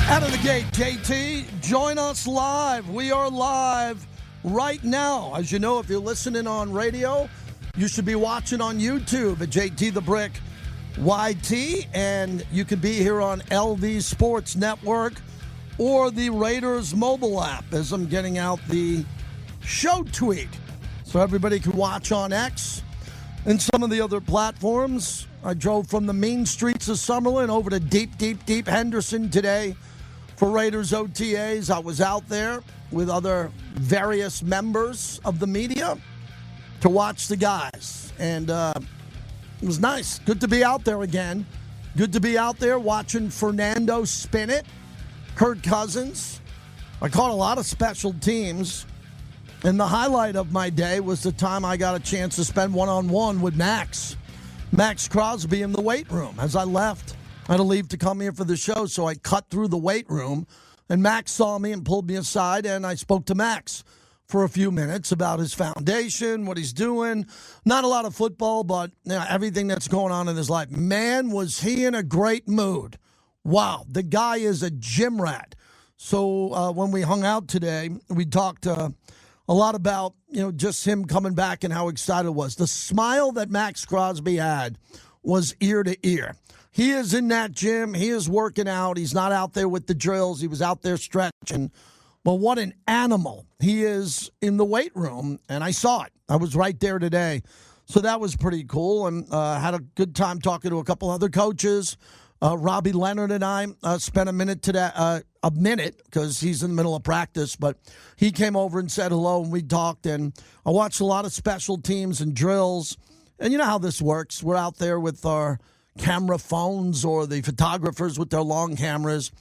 Out of the gate, JT, join us live. We are live right now. As you know, if you're listening on radio, you should be watching on YouTube at JT the Brick YT, and you can be here on LV Sports Network or the Raiders mobile app as I'm getting out the show tweet so everybody can watch on X and some of the other platforms. I drove from the mean streets of Summerlin over to deep Henderson today for Raiders OTAs. I was out there with other various members of the media to watch the guys. And it was nice. Good to be out there again. Good to be out there watching Fernando spin it. Kirk Cousins. I caught a lot of special teams. And the highlight of my day was the time I got a chance to spend one-on-one with Max Crosby in the weight room. As I left, I had to leave to come here for the show, so I cut through the weight room, and Max saw me and pulled me aside, and I spoke to Max for a few minutes about his foundation, what he's doing. Not a lot of football, but everything that's going on in his life. Man, was he in a great mood. Wow, the guy is a gym rat. So when we hung out today, we talked a lot about, just him coming back and how excited it was. The smile that Max Crosby had was ear to ear. He is in that gym. He is working out. He's not out there with the drills. He was out there stretching. But what an animal he is in the weight room, and I saw it. I was right there today. So that was pretty cool, and had a good time talking to a couple other coaches. Robbie Leonard and I spent a minute today, because he's in the middle of practice, but he came over and said hello, and we talked, and I watched a lot of special teams and drills. And you know how this works. We're out there with our camera phones or the photographers with their long cameras.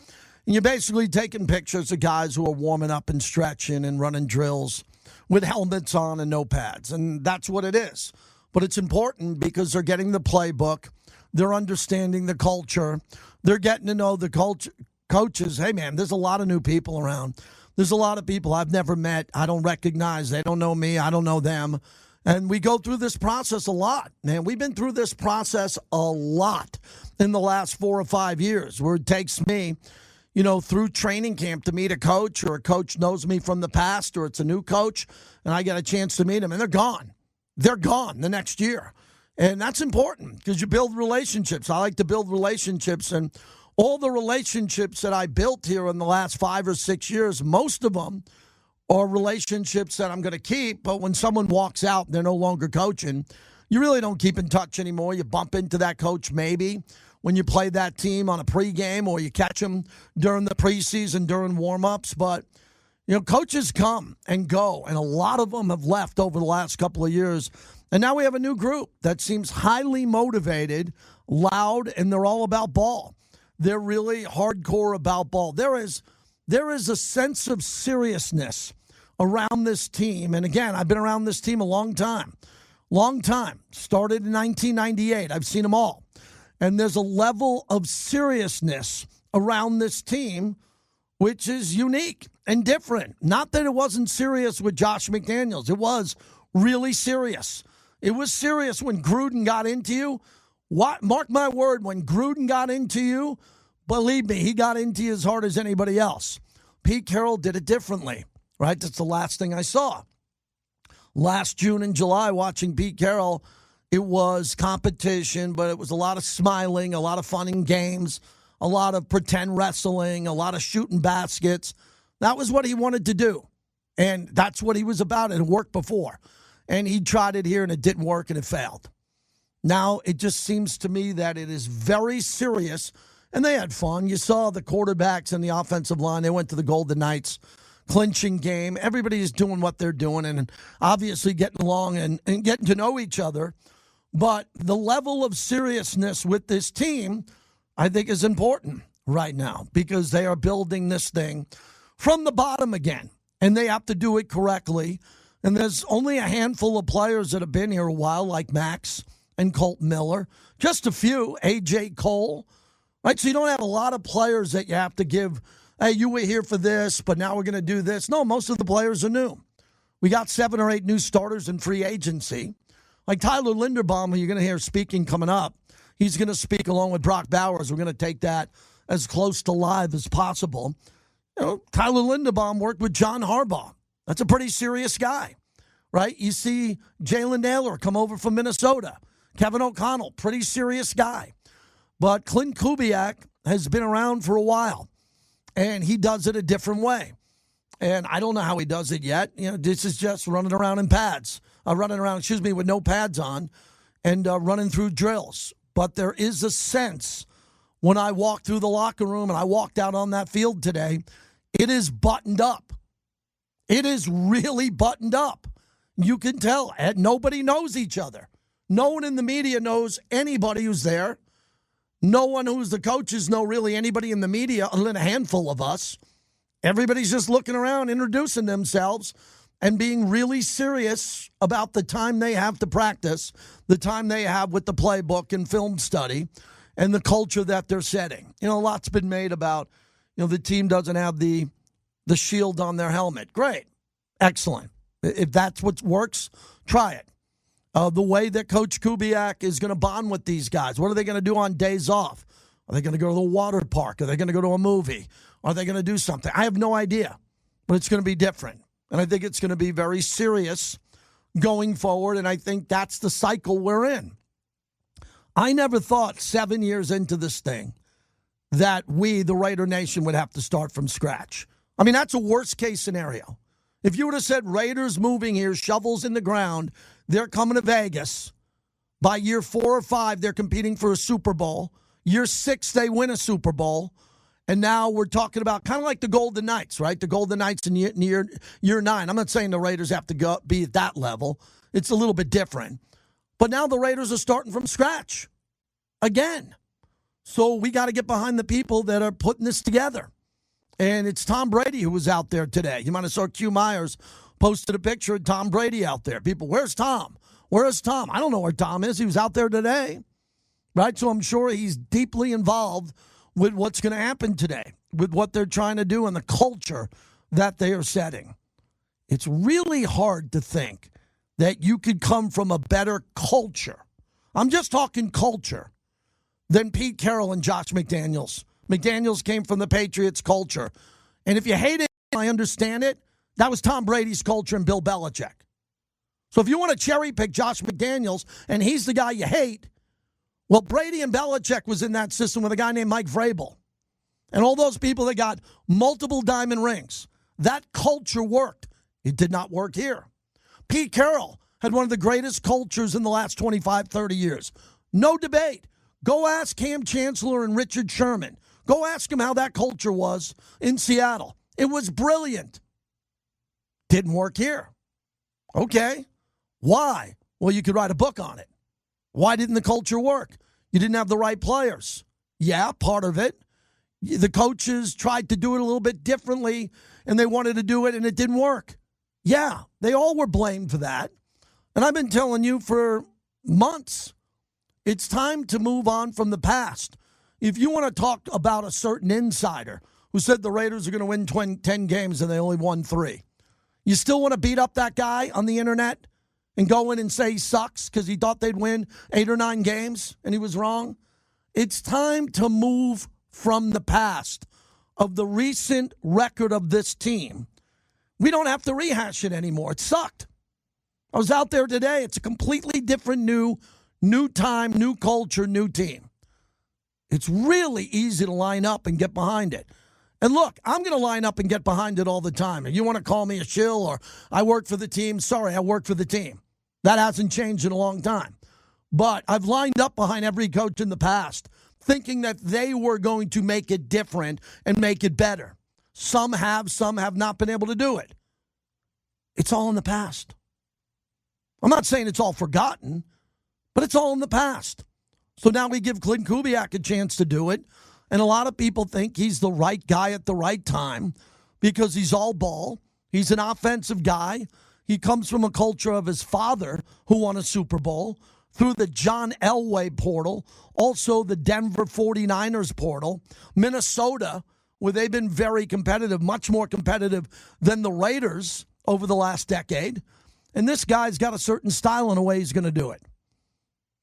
And you're basically taking pictures of guys who are warming up and stretching and running drills with helmets on and no pads. And that's what it is. But it's important because they're getting the playbook. They're understanding the culture. They're getting to know the coaches. Hey, man, there's a lot of new people around. There's a lot of people I've never met. I don't recognize. They don't know me. I don't know them. And we go through this process a lot, man. We've been through this process a lot in the last 4 or 5 years, where it takes me, through training camp to meet a coach, or a coach knows me from the past, or it's a new coach, and I get a chance to meet them, and they're gone. They're gone the next year. And that's important because you build relationships. I like to build relationships, and all the relationships that I built here in the last 5 or 6 years, most of them are relationships that I'm going to keep. But when someone walks out and they're no longer coaching, you really don't keep in touch anymore. You bump into that coach maybe when you play that team on a pregame, or you catch them during the preseason, during warm-ups. But, coaches come and go, and a lot of them have left over the last couple of years. And now we have a new group that seems highly motivated, loud, and they're all about ball. They're really hardcore about ball. There is a sense of seriousness around this team. And again, I've been around this team a long time. Started in 1998. I've seen them all. And there's a level of seriousness around this team which is unique and different. Not that it wasn't serious with Josh McDaniels. It was really serious. It was serious when Gruden got into you. Mark my word, when Gruden got into you, believe me, he got into you as hard as anybody else. Pete Carroll did it differently, right? That's the last thing I saw. Last June and July, watching Pete Carroll, it was competition, but it was a lot of smiling, a lot of fun and games, a lot of pretend wrestling, a lot of shooting baskets. That was what he wanted to do, and that's what he was about. It worked before, and he tried it here, and it didn't work, and it failed. Now it just seems to me that it is very serious, and they had fun. You saw the quarterbacks and the offensive line. They went to the Golden Knights clinching game. Everybody's doing what they're doing and obviously getting along and getting to know each other. But the level of seriousness with this team, I think, is important right now because they are building this thing from the bottom again, and they have to do it correctly. And there's only a handful of players that have been here a while, like Max and Colton Miller. Just a few, A.J. Cole. Right, so you don't have a lot of players that you have to give, hey, you were here for this, but now we're going to do this. No, most of the players are new. We got 7 or 8 new starters in free agency. Like Tyler Linderbaum, who you're going to hear speaking coming up. He's going to speak along with Brock Bowers. We're going to take that as close to live as possible. Tyler Linderbaum worked with John Harbaugh. That's a pretty serious guy, right? You see Jalen Naylor come over from Minnesota. Kevin O'Connell, pretty serious guy. But Clint Kubiak has been around for a while, and he does it a different way. And I don't know how he does it yet. This is just running around in pads. With no pads on and running through drills. But there is a sense when I walk through the locker room and I walked out on that field today, it is buttoned up. It is really buttoned up. You can tell. And nobody knows each other. No one in the media knows anybody who's there. No one who's the coaches know really anybody in the media other than a handful of us. Everybody's just looking around, introducing themselves, and being really serious about the time they have to practice, the time they have with the playbook and film study, and the culture that they're setting. A lot's been made about, the team doesn't have the shield on their helmet. Great. Excellent. If that's what works, try it. The way that Coach Kubiak is going to bond with these guys. What are they going to do on days off? Are they going to go to the water park? Are they going to go to a movie? Are they going to do something? I have no idea, but it's going to be different. And I think it's going to be very serious going forward, and I think that's the cycle we're in. I never thought 7 years into this thing that we, the Raider Nation, would have to start from scratch. I mean, that's a worst-case scenario. If you would have said Raiders moving here, shovels in the ground, they're coming to Vegas. By year 4 or 5, they're competing for a Super Bowl. Year 6, they win a Super Bowl. And now we're talking about kind of like the Golden Knights, right? The Golden Knights in year 9. I'm not saying the Raiders have to be at that level. It's a little bit different. But now the Raiders are starting from scratch again. So we got to get behind the people that are putting this together. And it's Tom Brady who was out there today. You might have saw Q Myers posted a picture of Tom Brady out there. People, where's Tom? Where's Tom? I don't know where Tom is. He was out there today, right? So I'm sure he's deeply involved with what's going to happen today, with what they're trying to do and the culture that they are setting. It's really hard to think that you could come from a better culture. I'm just talking culture than Pete Carroll and Josh McDaniels. McDaniels came from the Patriots culture. And if you hate it, I understand it. That was Tom Brady's culture and Bill Belichick. So if you want to cherry pick Josh McDaniels and he's the guy you hate, well, Brady and Belichick was in that system with a guy named Mike Vrabel. And all those people that got multiple diamond rings. That culture worked. It did not work here. Pete Carroll had one of the greatest cultures in the last 25, 30 years. No debate. Go ask Cam Chancellor and Richard Sherman. Go ask them how that culture was in Seattle. It was brilliant. Didn't work here. Okay. Why? Well, you could write a book on it. Why didn't the culture work? You didn't have the right players. Yeah, part of it. The coaches tried to do it a little bit differently, and they wanted to do it, and it didn't work. Yeah, they all were blamed for that. And I've been telling you for months, it's time to move on from the past. If you want to talk about a certain insider who said the Raiders are going to win 10 games and they only won 3, you still want to beat up that guy on the internet and go in and say he sucks because he thought they'd win 8 or 9 games and he was wrong? It's time to move from the past of the recent record of this team. We don't have to rehash it anymore. It sucked. I was out there today. It's a completely different new time, new culture, new team. It's really easy to line up and get behind it. And look, I'm going to line up and get behind it all the time. If you want to call me a shill or I work for the team, sorry, I work for the team. That hasn't changed in a long time. But I've lined up behind every coach in the past, thinking that they were going to make it different and make it better. Some have not been able to do it. It's all in the past. I'm not saying it's all forgotten, but it's all in the past. So now we give Clint Kubiak a chance to do it. And a lot of people think he's the right guy at the right time because he's all ball. He's an offensive guy. He comes from a culture of his father who won a Super Bowl through the John Elway portal, also the Denver 49ers portal, Minnesota, where they've been very competitive, much more competitive than the Raiders over the last decade. And this guy's got a certain style and a way he's going to do it.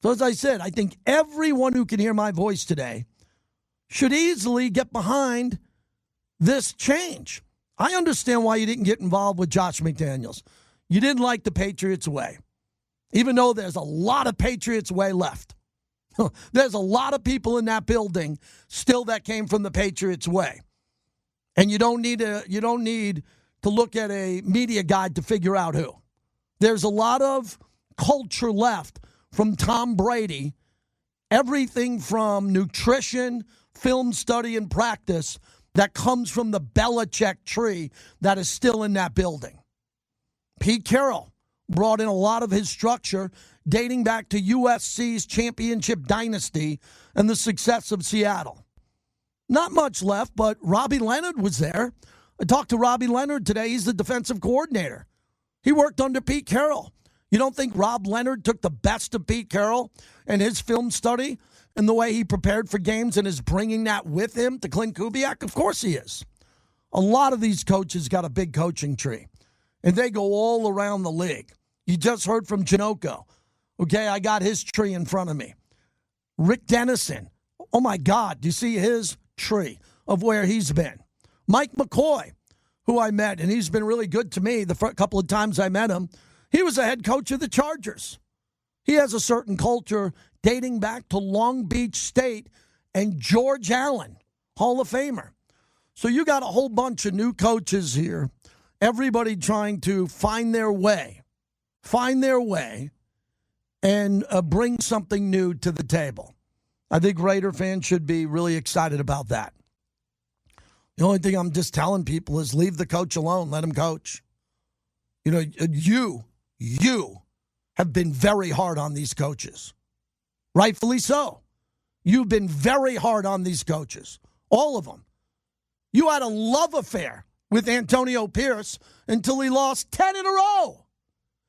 So as I said, I think everyone who can hear my voice today should easily get behind this change. I understand why you didn't get involved with Josh McDaniels. You didn't like the Patriots way, even though there's a lot of Patriots way left. There's a lot of people in that building still that came from the Patriots way. And you don't need to look at a media guide to figure out who. There's a lot of culture left from Tom Brady, everything from nutrition, film study, and practice that comes from the Belichick tree that is still in that building. Pete Carroll brought in a lot of his structure dating back to USC's championship dynasty and the success of Seattle. Not much left, but Robbie Leonard was there. I talked to Robbie Leonard today. He's the defensive coordinator. He worked under Pete Carroll. You don't think Rob Leonard took the best of Pete Carroll and his film study and the way he prepared for games and is bringing that with him to Clint Kubiak? Of course he is. A lot of these coaches got a big coaching tree, and they go all around the league. You just heard from Janoko. Okay, I got his tree in front of me. Rick Dennison. Oh, my God. Do you see his tree of where he's been? Mike McCoy, who I met, and he's been really good to me the couple of times I met him. He was a head coach of the Chargers. He has a certain culture dating back to Long Beach State and George Allen, Hall of Famer. So you got a whole bunch of new coaches here, everybody trying to find their way, and bring something new to the table. I think Raider fans should be really excited about that. The only thing I'm just telling people is leave the coach alone. Let him coach. You know, you have been very hard on these coaches. Rightfully so. You've been very hard on these coaches. All of them. You had a love affair with Antonio Pierce until he lost 10 in a row.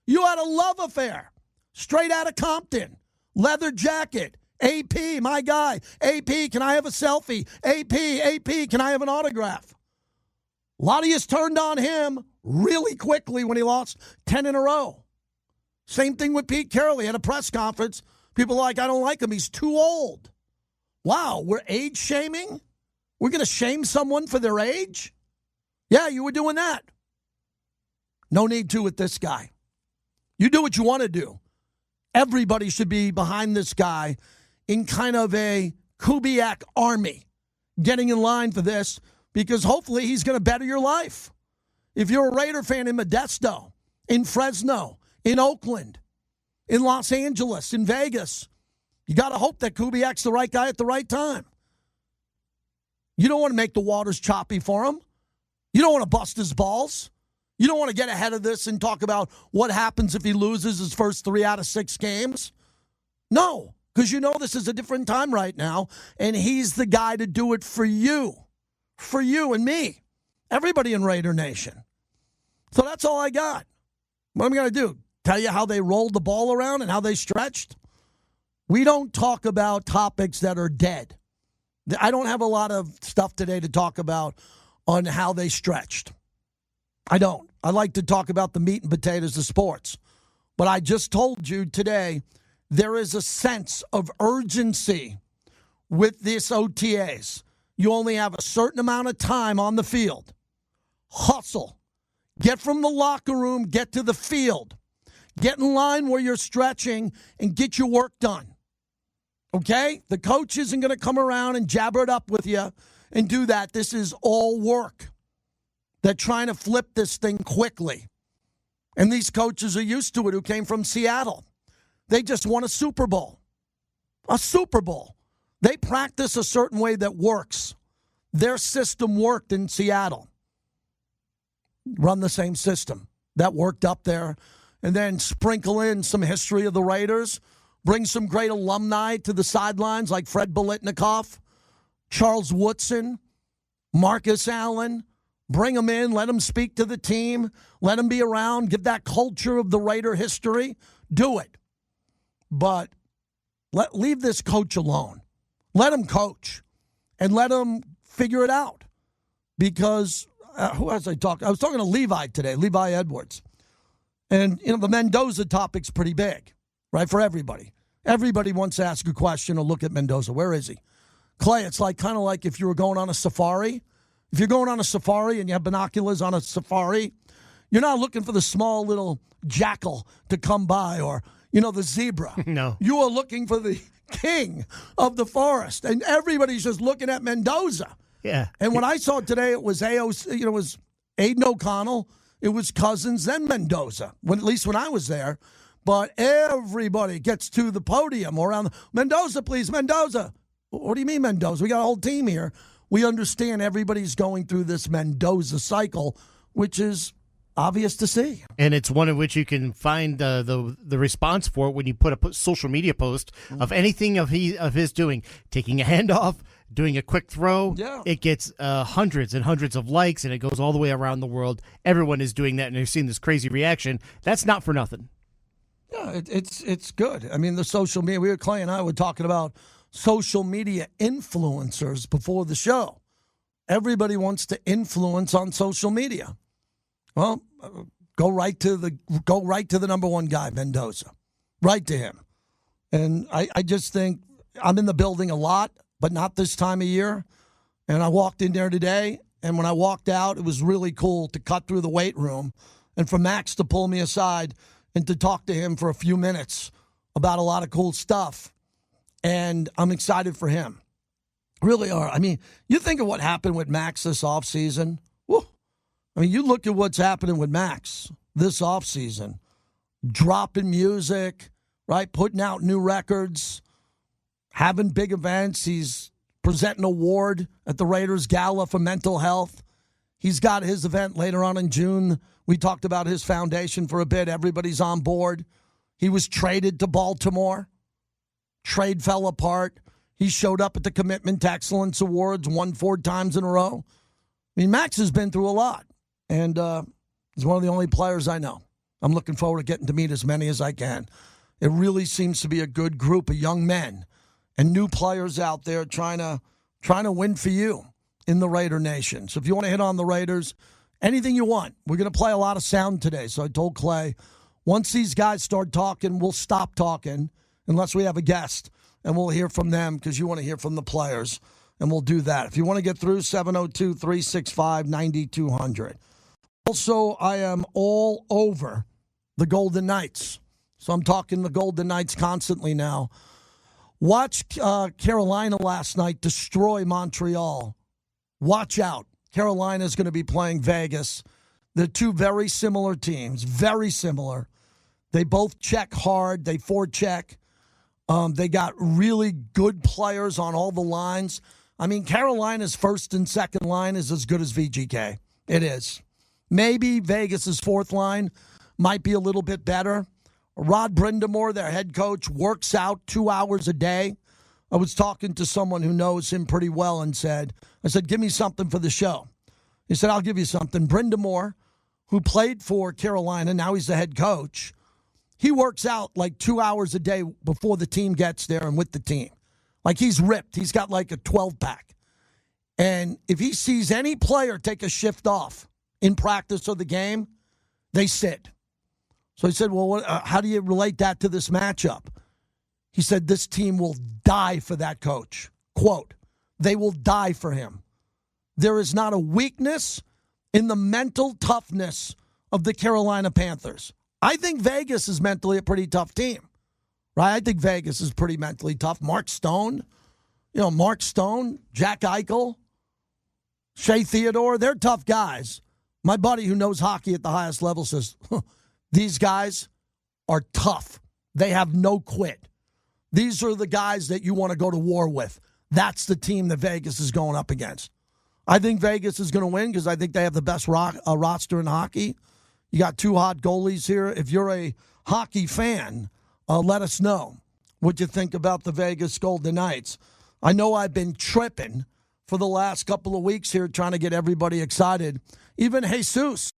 You had a love affair. Straight out of Compton. Leather jacket. AP, my guy. AP, can I have a selfie? AP, can I have an autograph? A lot of you turned on him really quickly when he lost 10 in a row. Same thing with Pete Carroll. He had a press conference. People are like, I don't like him. He's too old. Wow, we're age shaming? We're going to shame someone for their age? Yeah, you were doing that. No need to with this guy. You do what you want to do. Everybody should be behind this guy in kind of a Kubiak army, getting in line for this, because hopefully he's going to better your life. If you're a Raider fan in Modesto, in Fresno, in Oakland, in Los Angeles, in Vegas, you got to hope that Kubiak's the right guy at the right time. You don't want to make the waters choppy for him. You don't want to bust his balls. You don't want to get ahead of this and talk about what happens if he loses his first 3 out of 6 games. No, because you know this is a different time right now, and he's the guy to do it for you and me, everybody in Raider Nation. So that's all I got. What am I going to do? Tell you how they rolled the ball around and how they stretched? We don't talk about topics that are dead. I don't have a lot of stuff today to talk about on how they stretched. I don't. I like to talk about the meat and potatoes of sports. But I just told you today, there is a sense of urgency with this OTAs. You only have a certain amount of time on the field. Hustle. Get from the locker room, get to the field. Get in line where you're stretching and get your work done. Okay? The coach isn't going to come around and jabber it up with you and do that. This is all work. They're trying to flip this thing quickly. And these coaches are used to it who came from Seattle. They just won a Super Bowl. A Super Bowl. They practice a certain way that works. Their system worked in Seattle. Run the same system. That worked up there. And then sprinkle in some history of the Raiders. Bring some great alumni to the sidelines like Fred Biletnikoff, Charles Woodson, Marcus Allen. Bring them in. Let them speak to the team. Let them be around. Give that culture of the Raider history. Do it. But leave this coach alone. Let him coach. And let him figure it out. Because, who was I talking? I was talking to Levi today, Levi Edwards. And, the Mendoza topic's pretty big, right, for everybody. Everybody wants to ask a question or look at Mendoza. Where is he? Clay, it's like kind of like if you were going on a safari. If you're going on a safari and you have binoculars on a safari, you're not looking for the small little jackal to come by or, the zebra. No. You are looking for the king of the forest. And everybody's just looking at Mendoza. Yeah. And when I saw it today, it was it was Aiden O'Connell, it was Cousins, then Mendoza, at least when I was there. But everybody gets to the podium or around Mendoza, please, Mendoza. What do you mean, Mendoza? We got a whole team here. We understand everybody's going through this Mendoza cycle, which is obvious to see. And it's one in which you can find the response for it when you put a social media post of anything of his doing, taking a handoff, doing a quick throw. Yeah. It gets hundreds and hundreds of likes, and it goes all the way around the world. Everyone is doing that, and they're seeing this crazy reaction. That's not for nothing. Yeah, it's good. I mean, the social media, Clay and I were talking about social media influencers before the show. Everybody wants to influence on social media. Well, go right to the number one guy, Mendoza. Right to him. And I just think I'm in the building a lot, but not this time of year. And I walked in there today, and when I walked out, it was really cool to cut through the weight room and for Max to pull me aside and to talk to him for a few minutes about a lot of cool stuff. And I'm excited for him. Really are. I mean, you think of what happened with Max this offseason. Woo. I mean, you look at what's happening with Max this offseason. Dropping music, right? Putting out new records, having big events. He's presenting an award at the Raiders Gala for mental health. He's got his event later on in June. We talked about his foundation for a bit. Everybody's on board. He was traded to Baltimore. Trade fell apart. He showed up at the Commitment to Excellence Awards, won 4 times in a row. I mean, Max has been through a lot. And he's one of the only players I know. I'm looking forward to getting to meet as many as I can. It really seems to be a good group of young men and new players out there trying to win for you in the Raider Nation. So if you want to hit on the Raiders, anything you want. We're going to play a lot of sound today. So I told Clay, once these guys start talking, we'll stop talking unless we have a guest, and we'll hear from them because you want to hear from the players, and we'll do that. If you want to get through, 702-365-9200. Also, I am all over the Golden Knights. So I'm talking the Golden Knights constantly now. Watch Carolina last night destroy Montreal. Watch out. Carolina's going to be playing Vegas. They're two very similar teams, very similar. They both check hard. They forecheck. They got really good players on all the lines. I mean, Carolina's first and second line is as good as VGK. It is. Maybe Vegas's fourth line might be a little bit better. Rod Brindamore, their head coach, works out 2 hours a day. I was talking to someone who knows him pretty well and I said, give me something for the show. He said, I'll give you something. Brindamore, who played for Carolina, now he's the head coach, he works out like 2 hours a day before the team gets there and with the team. Like he's ripped. He's got like a 12-pack. And if he sees any player take a shift off in practice or the game, they sit. So he said, well, how do you relate that to this matchup? He said, this team will die for that coach. Quote, they will die for him. There is not a weakness in the mental toughness of the Carolina Panthers. I think Vegas is mentally a pretty tough team, right? I think Vegas is pretty mentally tough. Mark Stone, Jack Eichel, Shea Theodore, they're tough guys. My buddy who knows hockey at the highest level says, these guys are tough. They have no quit. These are the guys that you want to go to war with. That's the team that Vegas is going up against. I think Vegas is going to win because I think they have the best roster in hockey. You got 2 hot goalies here. If you're a hockey fan, let us know what you think about the Vegas Golden Knights. I know I've been tripping for the last couple of weeks here trying to get everybody excited. Even Jesus,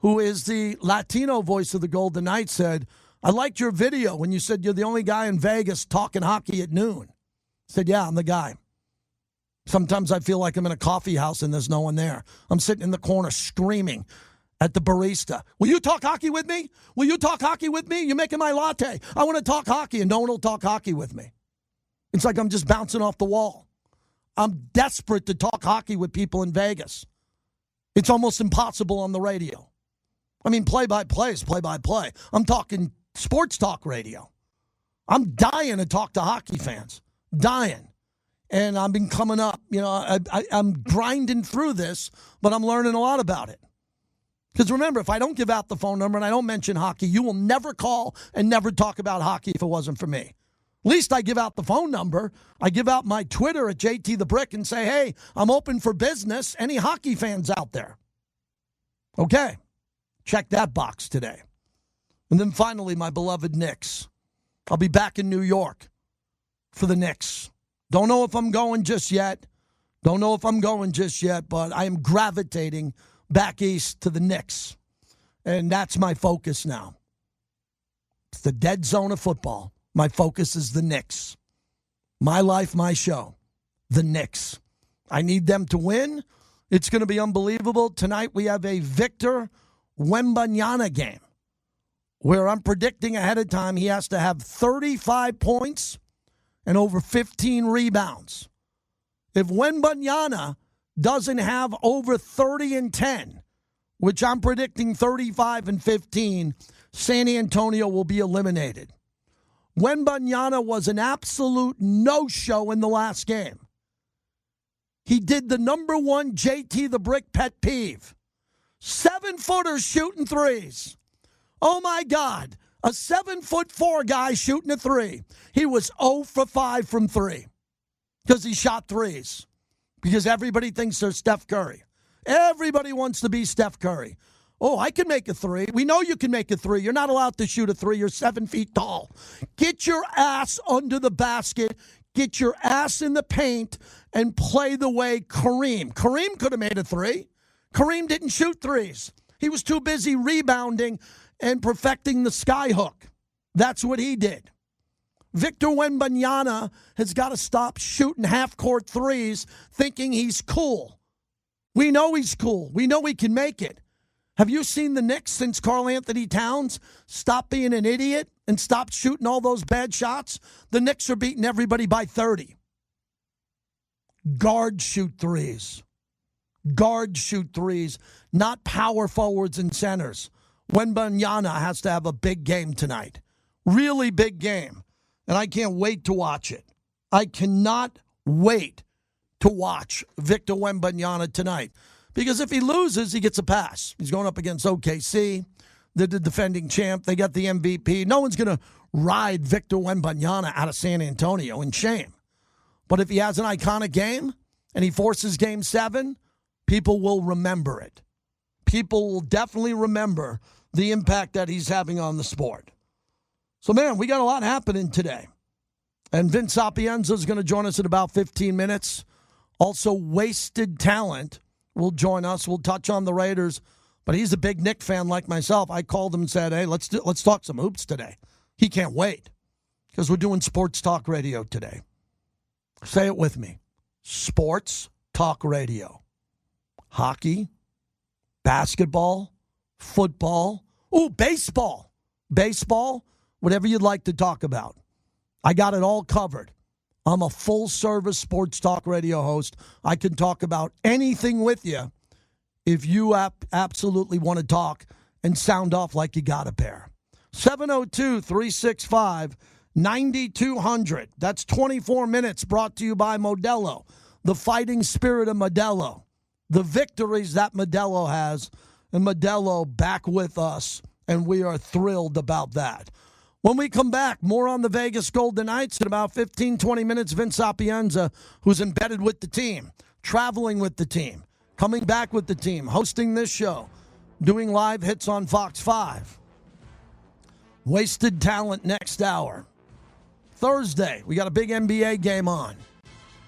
who is the Latino voice of the Golden Knights, said, I liked your video when you said you're the only guy in Vegas talking hockey at noon. I said, yeah, I'm the guy. Sometimes I feel like I'm in a coffee house and there's no one there. I'm sitting in the corner screaming at the barista. Will you talk hockey with me? Will you talk hockey with me? You're making my latte. I want to talk hockey, and no one will talk hockey with me. It's like I'm just bouncing off the wall. I'm desperate to talk hockey with people in Vegas. It's almost impossible on the radio. I mean, play-by-play is play-by-play. I'm talking sports talk radio. I'm dying to talk to hockey fans. Dying. And I've been coming up. You know, I'm grinding through this, but I'm learning a lot about it. Because remember, if I don't give out the phone number and I don't mention hockey, you will never call and never talk about hockey if it wasn't for me. At least I give out the phone number. I give out my Twitter at JT the Brick and say, hey, I'm open for business. Any hockey fans out there? Okay. Check that box today. And then finally, my beloved Knicks. I'll be back in New York for the Knicks. Don't know if I'm going just yet. But I am gravitating back east to the Knicks. And that's my focus now. It's the dead zone of football. My focus is the Knicks. My life, my show. The Knicks. I need them to win. It's going to be unbelievable. Tonight we have a Victor Wembanyama game where I'm predicting ahead of time he has to have 35 points and over 15 rebounds. If Wembanyama doesn't have over 30 and 10, which I'm predicting 35 and 15, San Antonio will be eliminated. Wembanyama was an absolute no-show in the last game. He did the number one JT the Brick pet peeve. 7-footers shooting threes. Oh, my God. A 7'4" guy shooting a three. He was 0 for 5 from 3 because he shot threes. Because everybody thinks they're Steph Curry. Everybody wants to be Steph Curry. Oh, I can make a three. We know you can make a three. You're not allowed to shoot a three. You're 7 feet tall. Get your ass under the basket. Get your ass in the paint and play the way Kareem. Kareem could have made a three. Kareem didn't shoot threes. He was too busy rebounding and perfecting the sky hook. That's what he did. Victor Wembanyama has got to stop shooting half-court threes thinking he's cool. We know he's cool. We know he can make it. Have you seen the Knicks since Karl Anthony Towns stopped being an idiot and stopped shooting all those bad shots? The Knicks are beating everybody by 30. Guards shoot threes. Guards shoot threes, not power forwards and centers. Wembanyama has to have a big game tonight. Really big game. And I can't wait to watch it. I cannot wait to watch Victor Wembanyama tonight. Because if he loses, he gets a pass. He's going up against OKC. They're the defending champ. They got the MVP. No one's going to ride Victor Wembanyama out of San Antonio in shame. But if he has an iconic game and he forces Game 7, people will remember it. People will definitely remember the impact that he's having on the sport. So, man, we got a lot happening today. And Vince Sapienza is going to join us in about 15 minutes. Also, Wasted Talent will join us. We'll touch on the Raiders. But he's a big Knick fan like myself. I called him and said, hey, let's talk some hoops today. He can't wait because we're doing sports talk radio today. Say it with me. Sports talk radio. Hockey, basketball, football, baseball. Baseball, whatever you'd like to talk about. I got it all covered. I'm a full-service sports talk radio host. I can talk about anything with you if you absolutely want to talk and sound off like you got a pair. 702-365-9200. That's 24 minutes brought to you by Modelo, the fighting spirit of Modelo. The victories that Modelo has, and Modelo back with us, and we are thrilled about that. When we come back, more on the Vegas Golden Knights in about 15, 20 minutes. Vince Sapienza, who's embedded with the team, traveling with the team, coming back with the team, hosting this show, doing live hits on Fox 5. Wasted Talent next hour. Thursday, we got a big NBA game on.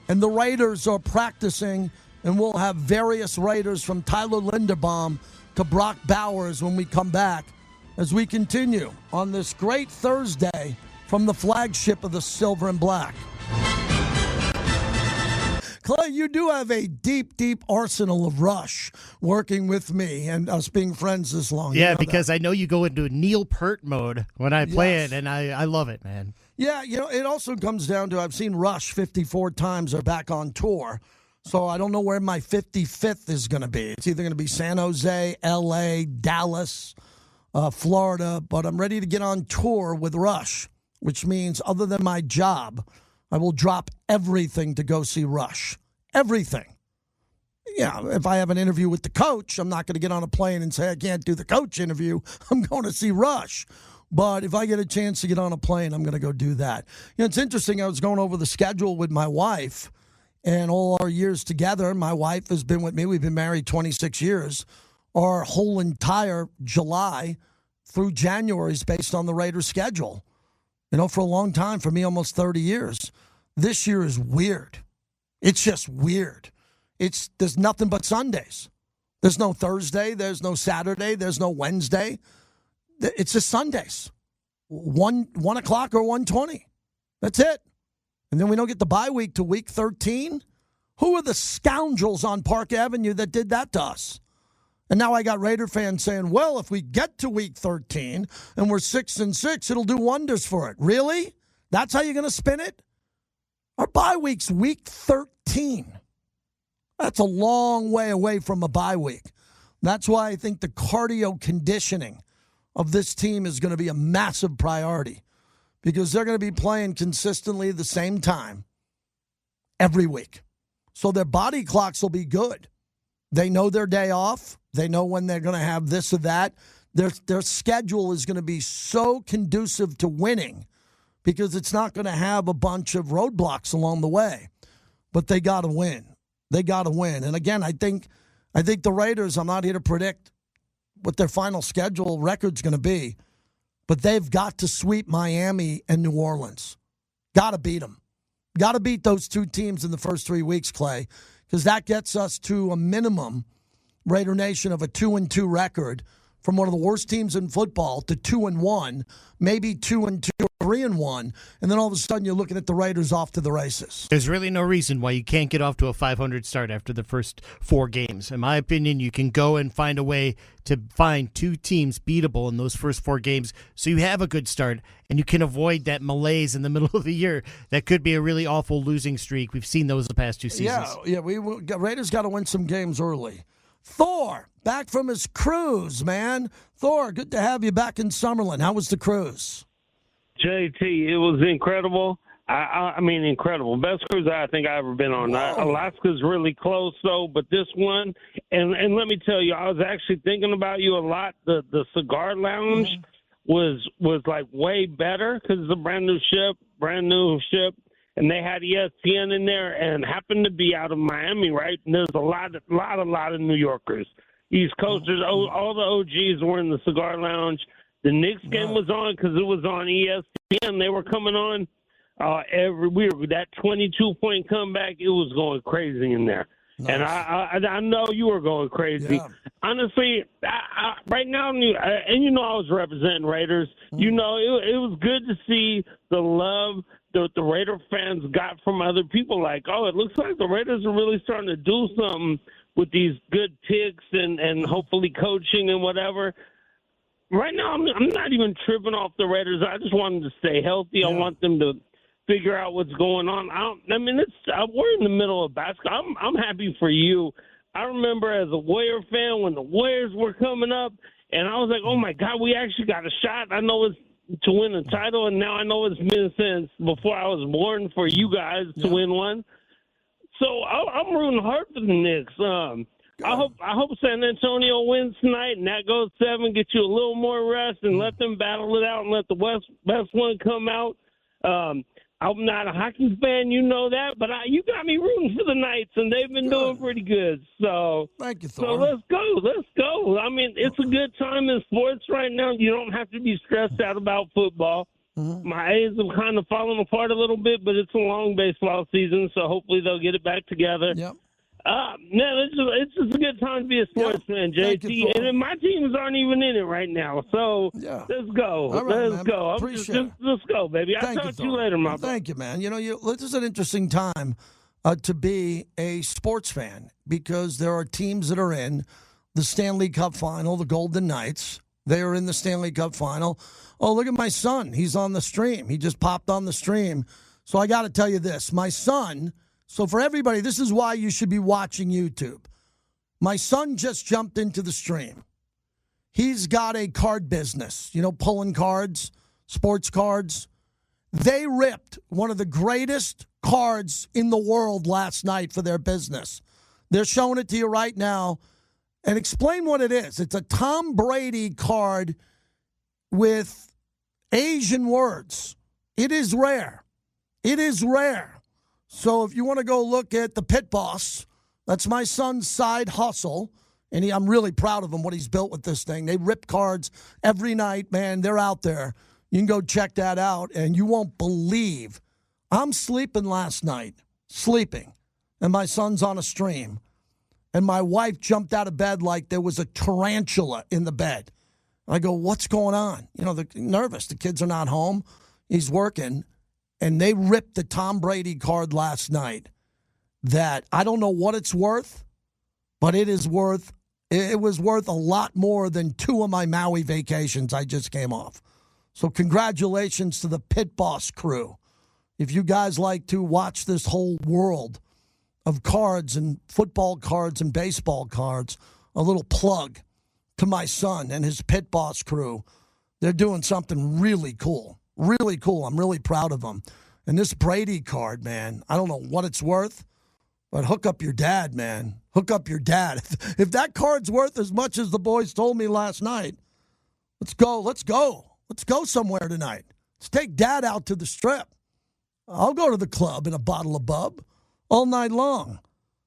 And the Raiders are practicing, and we'll have various Raiders from Tyler Linderbaum to Brock Bowers when we come back as we continue on this great Thursday from the flagship of the Silver and Black. Clay, you do have a deep, deep arsenal of Rush working with me and us being friends this long. Yeah, because I know you go into Neil Peart mode when I play it, and I love it, man. Yeah, it also comes down to I've seen Rush 54 times. They're back on tour. So I don't know where my 55th is going to be. It's either going to be San Jose, L.A., Dallas, Florida. But I'm ready to get on tour with Rush, which means other than my job, I will drop everything to go see Rush. Everything. Yeah, if I have an interview with the coach, I'm not going to get on a plane and say I can't do the coach interview. I'm going to see Rush. But if I get a chance to get on a plane, I'm going to go do that. It's interesting. I was going over the schedule with my wife, and all our years together, my wife has been with me. We've been married 26 years. Our whole entire July through January is based on the Raiders' schedule. For a long time, for me, almost 30 years. This year is weird. It's just weird. There's nothing but Sundays. There's no Thursday. There's no Saturday. There's no Wednesday. It's just Sundays, 1 o'clock or 1:20. That's it. And then we don't get the bye week to week 13. Who are the scoundrels on Park Avenue that did that to us? And now I got Raider fans saying, well, if we get to week 13 and we're 6-6, it'll do wonders for it. Really? That's how you're going to spin it? Our bye week's week 13. That's a long way away from a bye week. That's why I think the cardio conditioning of this team is going to be a massive priority because they're going to be playing consistently the same time every week. So their body clocks will be good. They know their day off. They know when they're going to have this or that. Their schedule is going to be so conducive to winning because it's not going to have a bunch of roadblocks along the way. But they got to win. They got to win. And again, I think the Raiders, I'm not here to predict what their final schedule record's going to be, but they've got to sweep Miami and New Orleans. Got to beat them. Got to beat those two teams in the first 3 weeks, Clay, because that gets us to a minimum, Raider Nation, of a 2-2 record from one of the worst teams in football to 2-1, maybe 2-2 or 3-1, and then all of a sudden you're looking at the Raiders off to the races. There's really no reason why you can't get off to a 500 start after the first 4 games. In my opinion, you can go and find a way to find 2 teams beatable in those first 4 games so you have a good start and you can avoid that malaise in the middle of the year that could be a really awful losing streak. We've seen those the past 2 seasons. Yeah, Raiders got to win some games early. Thor, back from his cruise, man. Thor, good to have you back in Summerlin. How was the cruise? JT, it was incredible. I mean, incredible. Best cruise I think I've ever been on. Alaska's really close, though, but this one, and let me tell you, I was actually thinking about you a lot. The cigar lounge was like way better because it's a brand new ship, and they had ESPN in there and happened to be out of Miami, right? And there's a lot of New Yorkers, East Coasters. All the OGs were in the cigar lounge. The Knicks game was on because it was on ESPN. They were coming on every week. That 22-point comeback, it was going crazy in there. Nice. And I know you were going crazy. Yeah. Honestly, right now, and I was representing Raiders. It was good to see the love that the Raider fans got from other people. Like, it looks like the Raiders are really starting to do something with these good picks and hopefully coaching and whatever. Right now, I'm not even tripping off the Raiders. I just want them to stay healthy. Yeah. I want them to figure out what's going on. We're in the middle of basketball. I'm happy for you. I remember as a Warrior fan when the Warriors were coming up, and I was like, oh, my God, we actually got a shot. I know it's to win a title, and now I know it's been since before I was born for you guys to win one. So I'm rooting hard for the Knicks. I hope San Antonio wins tonight, and that goes 7, get you a little more rest, and let them battle it out and let the best one come out. I'm not a hockey fan, you know that, but you got me rooting for the Knights, and they've been doing pretty good. So, thank you, Thor. So let's go. I mean, it's a good time in sports right now. You don't have to be stressed out about football. Mm-hmm. My A's have kind of fallen apart a little bit, but it's a long baseball season, so hopefully they'll get it back together. Yep. It's just a good time to be a sports fan, JT. And my teams aren't even in it right now. So let's go. All right, let's go. Let's go, baby. I'll talk to you later, my brother. Thank you, man. This is an interesting time to be a sports fan because there are teams that are in the Stanley Cup final, the Golden Knights, They are in the Stanley Cup final. Oh, look at my son. He's on the stream. He just popped on the stream. So I got to tell you this. My son, so for everybody, this is why you should be watching YouTube. My son just jumped into the stream. He's got a card business, pulling cards, sports cards. They ripped one of the greatest cards in the world last night for their business. They're showing it to you right now. And explain what it is. It's a Tom Brady card with Asian words. It is rare. It is rare. So if you want to go look at the Pit Boss, that's my son's side hustle. And I'm really proud of him, what he's built with this thing. They rip cards every night, man. They're out there. You can go check that out, and you won't believe. I'm sleeping last night, and my son's on a stream. And my wife jumped out of bed like there was a tarantula in the bed. I go, what's going on? They're nervous. The kids are not home. He's working. And they ripped the Tom Brady card last night that I don't know what it's worth, but it was worth a lot more than 2 of my Maui vacations I just came off. So congratulations to the Pit Boss crew. If you guys like to watch this whole world of cards and football cards and baseball cards, a little plug to my son and his Pit Boss crew. They're doing something really cool. Really cool. I'm really proud of them. And this Brady card, man, I don't know what it's worth, but hook up your dad, man. Hook up your dad. If that card's worth as much as the boys told me last night, let's go. Let's go. Let's go somewhere tonight. Let's take Dad out to the Strip. I'll go to the club in a bottle of bub all night long.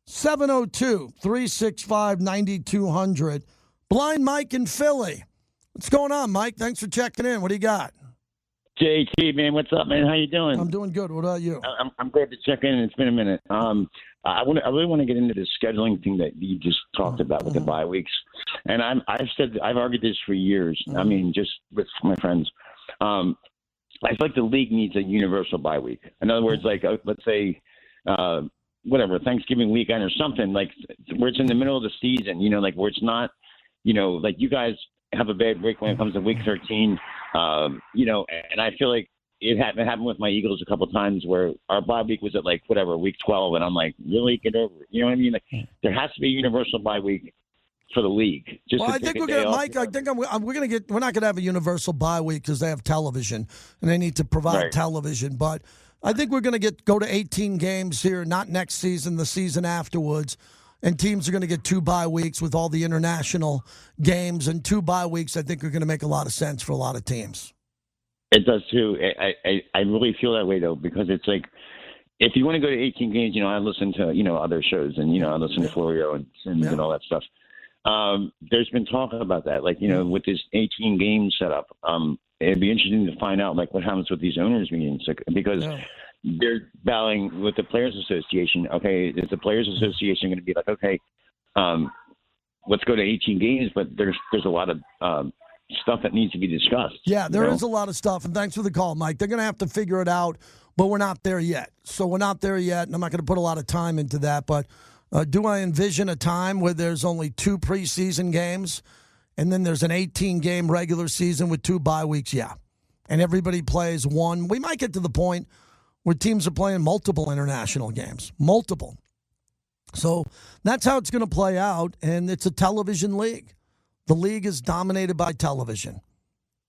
702-365-9200. Blind Mike in Philly. What's going on, Mike? Thanks for checking in. What do you got? JT, man, what's up, man? How you doing? I'm doing good. What about you? I'm glad to check in. It's been a minute. I really want to get into the scheduling thing that you just talked about with the bye weeks. And I've argued this for years. I mean, just with my friends. I feel like the league needs a universal bye week. In other words, like let's say, whatever, Thanksgiving weekend or something, like where it's in the middle of the season, like where it's not, like you guys have a bad break when it comes to week 13, and I feel like it happened with my Eagles a couple of times where our bye week was at like whatever week 12, and I'm like, really, get over it. You know what I mean? Like there has to be a universal bye week for the league. I think we're gonna, Mike. I think we're gonna get. We're not gonna have a universal bye week because they have television and they need to provide television. But I think we're gonna go to 18 games here, not next season, the season afterwards. And teams are going to get 2 bye weeks with all the international games, and 2 bye weeks I think are going to make a lot of sense for a lot of teams. It does too. I really feel that way though, because it's like if you want to go to 18 games, I listen to other shows, and I listen to Florio and all that stuff. There's been talk about that, like with this 18 game setup. It'd be interesting to find out like what happens with these owners meetings, because. Yeah. They're battling with the Players Association. Okay, is the Players Association going to be like, okay, let's go to 18 games, but there's a lot of stuff that needs to be discussed. Yeah, there is a lot of stuff, and thanks for the call, Mike. They're going to have to figure it out, but we're not there yet. So we're not there yet, and I'm not going to put a lot of time into that, but do I envision a time where there's only 2 preseason games, and then there's an 18-game regular season with 2 bye weeks? Yeah, and everybody plays 1. We might get to the point where teams are playing multiple international games. Multiple. So that's how it's going to play out, and it's a television league. The league is dominated by television.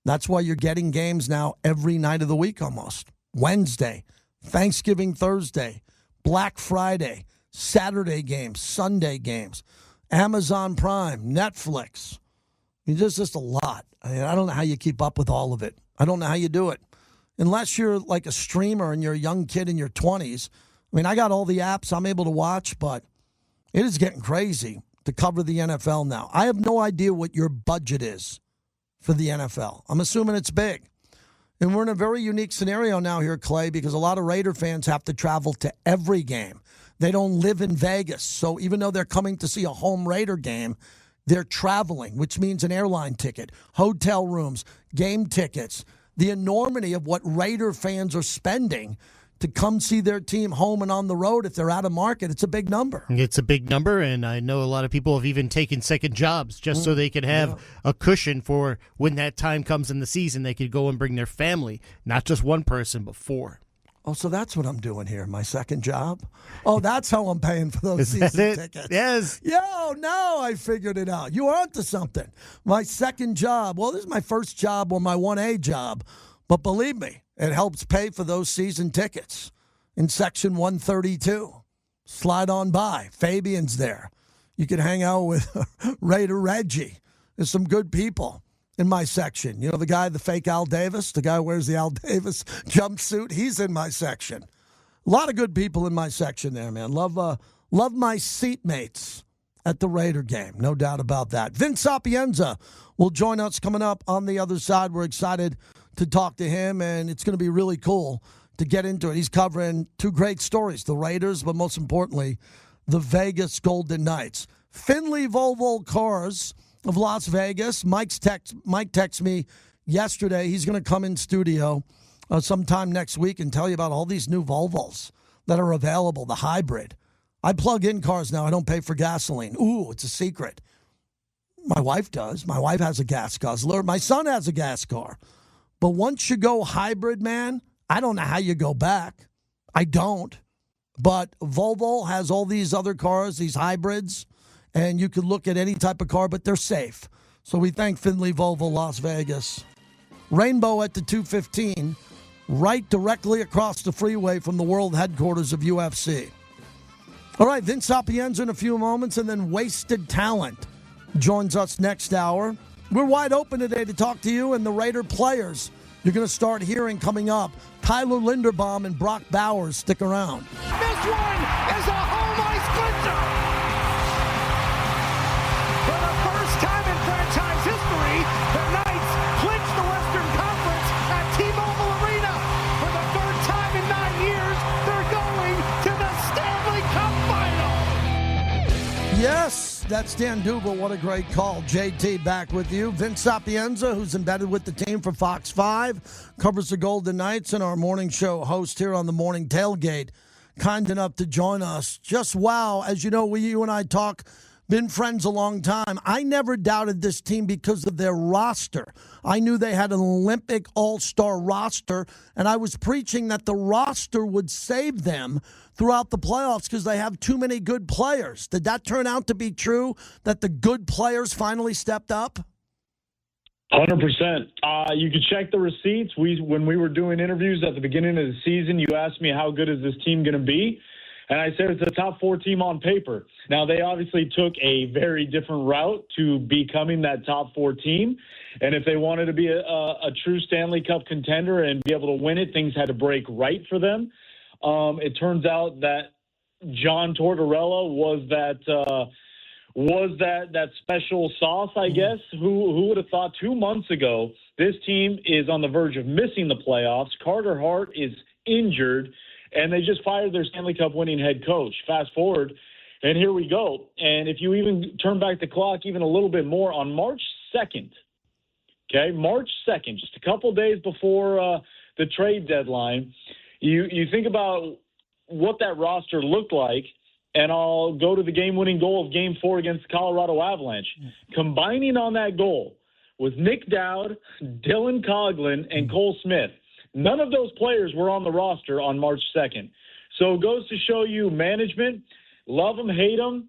That's why you're getting games now every night of the week almost. Wednesday, Thanksgiving Thursday, Black Friday, Saturday games, Sunday games, Amazon Prime, Netflix. There's just a lot. I don't know how you keep up with all of it. I don't know how you do it. Unless you're like a streamer and you're a young kid in your 20s. I mean, I got all the apps I'm able to watch, but it is getting crazy to cover the NFL now. I have no idea what your budget is for the NFL. I'm assuming it's big. And we're in a very unique scenario now here, Clay, because a lot of Raider fans have to travel to every game. They don't live in Vegas. So even though they're coming to see a home Raider game, they're traveling, which means an airline ticket, hotel rooms, game tickets. The enormity of what Raider fans are spending to come see their team home and on the road if they're out of market. It's a big number. It's a big number, and I know a lot of people have even taken second jobs just so they can have a cushion for when that time comes in the season. They could go and bring their family, not just one person, but 4. Oh, so that's what I'm doing here, my second job? Oh, that's how I'm paying for those Is that season it? tickets. Yes. Yo, now I figured it out. You are onto something. My second job, well, this is my first job or my 1A job, but believe me, it helps pay for those season tickets in Section 132. Slide on by. Fabian's there. You can hang out with Raider Reggie. There's some good people in my section. You know the guy, the fake Al Davis? The guy who wears the Al Davis jumpsuit? He's in my section. A lot of good people in my section there, man. Love my seatmates at the Raider game. No doubt about that. Vince Sapienza will join us coming up on the other side. We're excited to talk to him, and it's going to be really cool to get into it. He's covering 2 great stories, the Raiders, but most importantly, the Vegas Golden Knights. Finley Volvo Cars of Las Vegas. Mike texted me yesterday. He's going to come in studio sometime next week and tell you about all these new Volvos that are available, the hybrid. I plug in cars now. I don't pay for gasoline. Ooh, it's a secret. My wife does. My wife has a gas guzzler. My son has a gas car. But once you go hybrid, man, I don't know how you go back. I don't. But Volvo has all these other cars, these hybrids, and you can look at any type of car, but they're safe. So we thank Finley Volvo Las Vegas. Rainbow at the 215, right directly across the freeway from the world headquarters of UFC. All right, Vince Sapienza in a few moments, and then Wasted Talent joins us next hour. We're wide open today to talk to you and the Raider players. You're going to start hearing coming up. Tyler Linderbaum and Brock Bowers. Stick around. This one is a home ice clincher. For the first time in franchise history, the Knights clinched the Western Conference at T-Mobile Arena. For the third time in 9 years, they're going to the Stanley Cup Final. Yes, that's Dan Duval. What a great call. JT back with you. Vince Sapienza, who's embedded with the team for Fox 5, covers the Golden Knights, and our morning show host here on the Morning Tailgate. Kind enough to join us. Just wow. As you know, you and I talk, been friends a long time. I never doubted this team because of their roster. I knew they had an Olympic all-star roster, and I was preaching that the roster would save them throughout the playoffs because they have too many good players. Did that turn out to be true, that the good players finally stepped up? 100%. You could check the receipts. When we were doing interviews at the beginning of the season, you asked me how good is this team going to be, and I said it's a top 4 team on paper. Now, they obviously took a very different route to becoming that top 4 team, and if they wanted to be a true Stanley Cup contender and be able to win it, things had to break right for them. It turns out that John Tortorella was that special sauce, I guess. Who would have thought 2 months ago this team is on the verge of missing the playoffs? Carter Hart is injured, and they just fired their Stanley Cup winning head coach. Fast forward, and here we go. And if you even turn back the clock even a little bit more, on March 2nd, March 2nd, just a couple days before the trade deadline, you think about what that roster looked like, and I'll go to the game-winning goal of Game 4 against the Colorado Avalanche. Combining on that goal was Nick Dowd, Dylan Coughlin, and Cole Smith. None of those players were on the roster on March 2nd. So it goes to show you management, love them, hate them,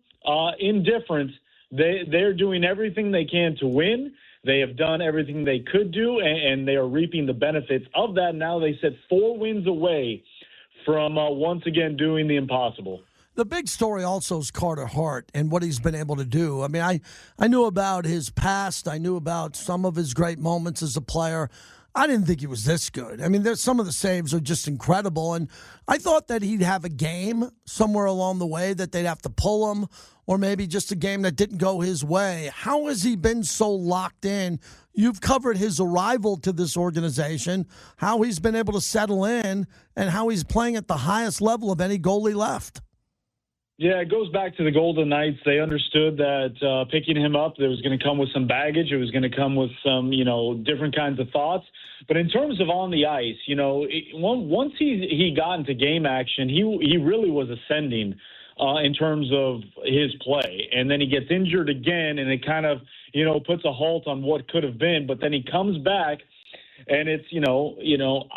indifference. They're doing everything they can to win. They have done everything they could do, and they are reaping the benefits of that. Now they sit 4 wins away from once again doing the impossible. The big story also is Carter Hart and what he's been able to do. I mean, I knew about his past. I knew about some of his great moments as a player. I didn't think he was this good. I mean, there's some of the saves are just incredible, and I thought that he'd have a game somewhere along the way that they'd have to pull him, or maybe just a game that didn't go his way. How has he been so locked in? You've covered his arrival to this organization, how he's been able to settle in, and how he's playing at the highest level of any goalie left. Yeah, it goes back to the Golden Knights. They understood that picking him up, there was going to come with some baggage. It was going to come with some, different kinds of thoughts. But in terms of on the ice, once he got into game action, he really was ascending in terms of his play. And then he gets injured again, and it kind of, puts a halt on what could have been. But then he comes back, and it's,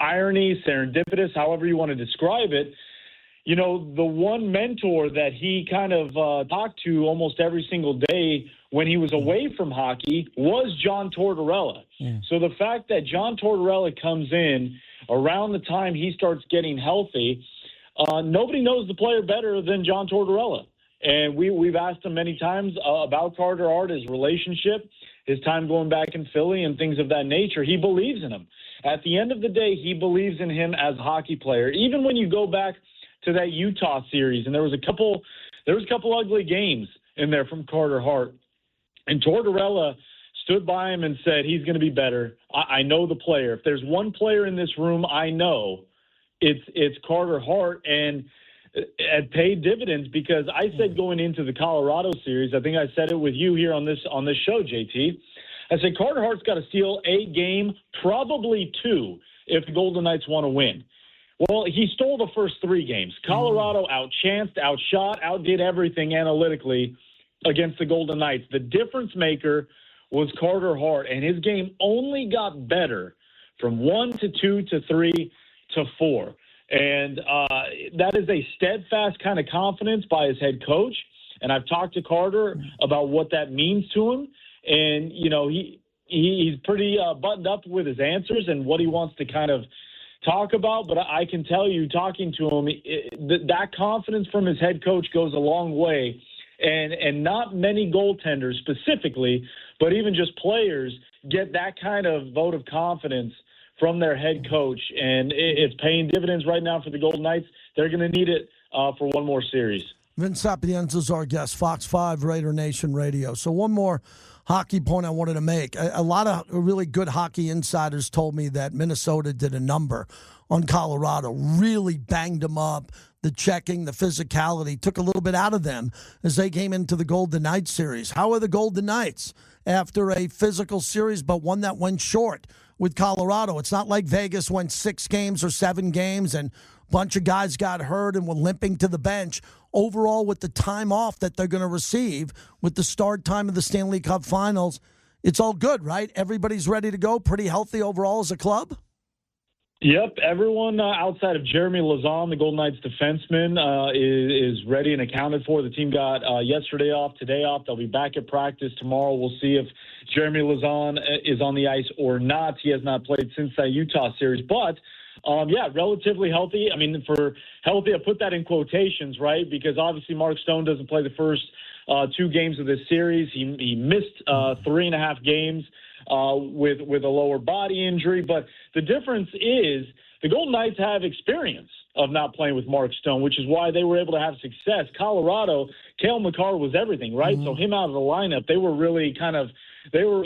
irony, serendipitous, however you want to describe it. The one mentor that he kind of talked to almost every single day when he was away from hockey was John Tortorella. Yeah. So the fact that John Tortorella comes in around the time he starts getting healthy, nobody knows the player better than John Tortorella. And we've asked him many times about Carter Hart, his relationship, his time going back in Philly and things of that nature. He believes in him. At the end of the day, he believes in him as a hockey player. Even when you go back to that Utah series, and there was a couple ugly games in there from Carter Hart, and Tortorella stood by him and said he's going to be better. I know the player. If there's one player in this room I know, it's Carter Hart, and it paid dividends because I said going into the Colorado series, I think I said it with you here on this show, JT. I said Carter Hart's got to steal a game, probably two, if the Golden Knights want to win. Well, he stole the first three games. Colorado outchanced, outshot, outdid everything analytically against the Golden Knights. The difference maker was Carter Hart, and his game only got better from 1 to 2 to 3 to 4. And that is a steadfast kind of confidence by his head coach. And I've talked to Carter about what that means to him. And, he's pretty buttoned up with his answers and what he wants to kind of talk about, but I can tell you, talking to him, that confidence from his head coach goes a long way, and not many goaltenders specifically, but even just players get that kind of vote of confidence from their head coach, and it's paying dividends right now for the Golden Knights. They're going to need it for one more series. Vince Sapienza is our guest, Fox 5 Raider Nation Radio. So one more hockey point I wanted to make. A lot of really good hockey insiders told me that Minnesota did a number on Colorado, really banged them up. The checking, the physicality took a little bit out of them as they came into the Golden Knights series. How are the Golden Knights after a physical series, but one that went short with Colorado? It's not like Vegas went 6 games or 7 games and a bunch of guys got hurt and were limping to the bench. Overall, with the time off that they're going to receive with the start time of the Stanley Cup Finals, it's all good, right? Everybody's ready to go, pretty healthy overall as a club? Yep, everyone outside of Jeremy Lauzon, the Golden Knights defenseman, is ready and accounted for. The team got yesterday off, today off. They'll be back at practice tomorrow. We'll see if Jeremy Lauzon is on the ice or not. He has not played since that Utah series, but relatively healthy. I mean, for healthy, I put that in quotations, right? Because obviously Mark Stone doesn't play the first 2 games of this series. He missed 3.5 games with a lower body injury. But the difference is the Golden Knights have experience of not playing with Mark Stone, which is why they were able to have success. Colorado, Cale Makar was everything, right? Mm-hmm. So him out of the lineup, they were really kind of they were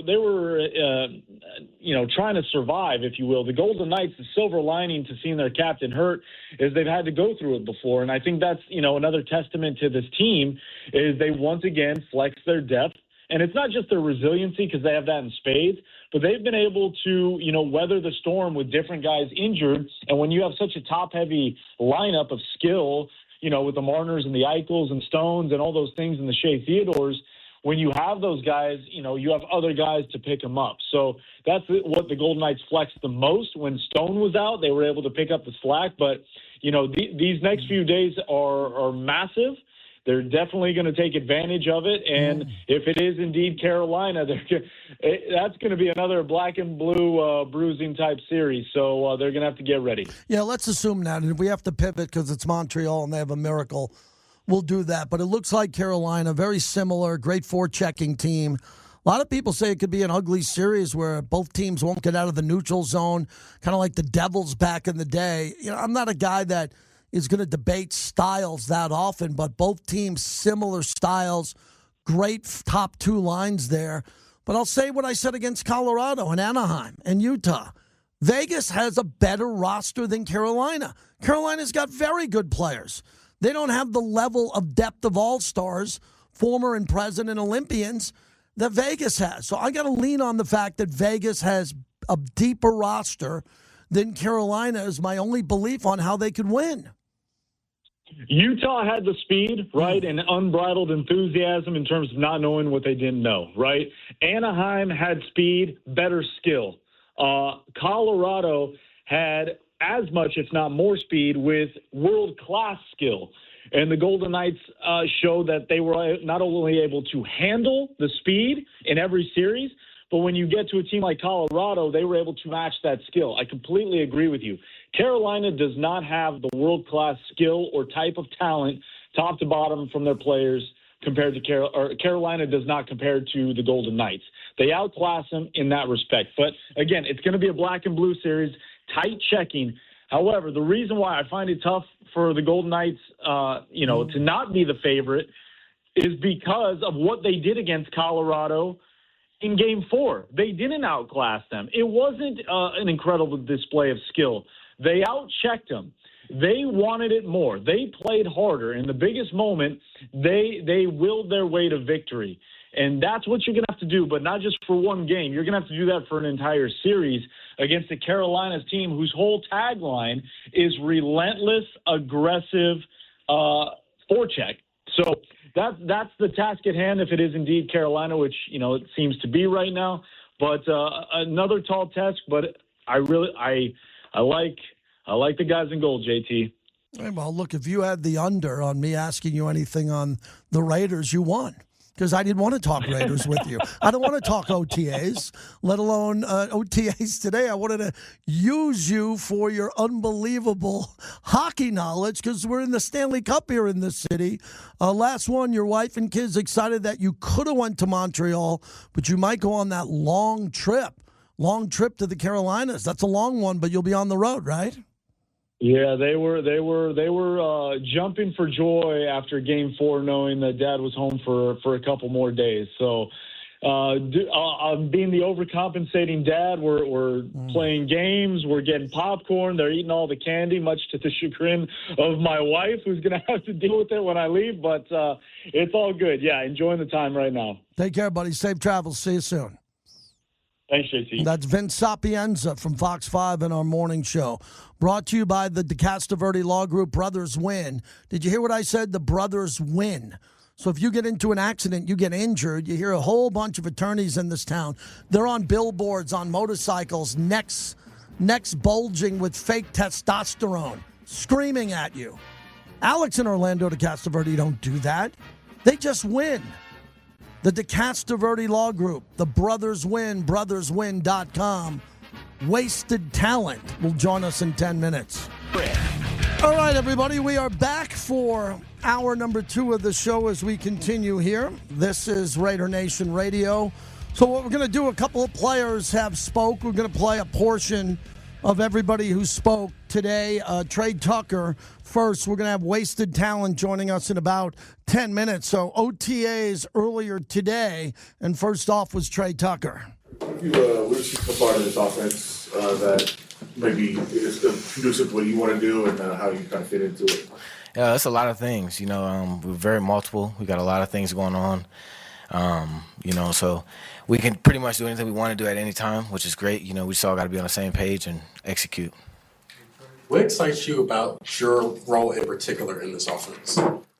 trying to survive, if you will. The Golden Knights, the silver lining to seeing their captain hurt is they've had to go through it before. And I think that's, another testament to this team is they once again flex their depth. And it's not just their resiliency because they have that in spades, but they've been able to, weather the storm with different guys injured. And when you have such a top-heavy lineup of skill, with the Marners and the Eichels and Stones and all those things and the Shea Theodores, when you have those guys, you have other guys to pick them up. So that's what the Golden Knights flexed the most. When Stone was out, they were able to pick up the slack. But, these next few days are massive. They're definitely going to take advantage of it. And if it is indeed Carolina, that's going to be another black and blue bruising type series. So they're going to have to get ready. Yeah, let's assume that. And if we have to pivot because it's Montreal and they have a miracle, we'll do that. But it looks like Carolina, very similar, great forechecking team. A lot of people say it could be an ugly series where both teams won't get out of the neutral zone, kind of like the Devils back in the day. I'm not a guy that is going to debate styles that often, but both teams, similar styles, great top 2 lines there. But I'll say what I said against Colorado and Anaheim and Utah. Vegas has a better roster than Carolina. Carolina's got very good players. They don't have the level of depth of all-stars, former and present and Olympians, that Vegas has. So I got to lean on the fact that Vegas has a deeper roster than Carolina is my only belief on how they could win. Utah had the speed, right, and unbridled enthusiasm in terms of not knowing what they didn't know, right? Anaheim had speed, better skill. Colorado had as much, if not more, speed with world-class skill. And the Golden Knights showed that they were not only able to handle the speed in every series, but when you get to a team like Colorado, they were able to match that skill. I completely agree with you. Carolina does not have the world-class skill or type of talent, top to bottom, from their players compared to Carolina does not compare to the Golden Knights. They outclass them in that respect. But again, it's going to be a black and blue series, tight checking. However, the reason why I find it tough for the Golden Knights, to not be the favorite is because of what they did against Colorado in Game 4. They didn't outclass them. It wasn't an incredible display of skill. They outchecked them. They wanted it more. They played harder. In the biggest moment, they willed their way to victory. And that's what you're going to have to do, but not just for one game. You're going to have to do that for an entire series against the Carolinas team whose whole tagline is relentless, aggressive forecheck. So that's the task at hand if it is indeed Carolina, which, it seems to be right now. But another tall task, but I like the guys in gold, JT. Well, look, if you had the under on me asking you anything on the Raiders, you won. Because I didn't want to talk Raiders with you. I don't want to talk OTAs, let alone OTAs today. I wanted to use you for your unbelievable hockey knowledge because we're in the Stanley Cup here in this city. Last one, your wife and kids excited that you could have went to Montreal, but you might go on that long trip to the Carolinas. That's a long one, but you'll be on the road, right? Yeah, they were jumping for joy after Game 4, knowing that Dad was home for a couple more days. So, being the overcompensating dad, we're playing games, we're getting popcorn, they're eating all the candy, much to the chagrin of my wife, who's going to have to deal with it when I leave. But it's all good. Yeah, enjoying the time right now. Take care, buddy. Safe travels. See you soon. Thanks, JT. That's Vince Sapienza from Fox 5 in our morning show. Brought to you by the DeCastroverde Law Group, Brothers Win. Did you hear what I said? The Brothers Win. So if you get into an accident, you get injured, you hear a whole bunch of attorneys in this town. They're on billboards, on motorcycles, necks bulging with fake testosterone, screaming at you. Alex and Orlando DeCastroverde don't do that. They just win. The DeCastroverde Law Group, the Brothers Win, brotherswin.com. Wasted Talent will join us in 10 minutes. All right, everybody, we are back for hour number 2 of the show as we continue here. This is Raider Nation Radio. So what we're going to do, a couple of players have spoke. We're going to play a portion of everybody who spoke today. Trey Tucker first. We're going to have Wasted Talent joining us in about 10 minutes. So OTAs earlier today, and first off was Trey Tucker. What you see so far in this offense that maybe is conducive to what you want to do and how you kind of fit into it? Yeah, it's a lot of things. We're very multiple. We got a lot of things going on. So we can pretty much do anything we want to do at any time, which is great. We just all got to be on the same page and execute. What excites you about your role in particular in this offense?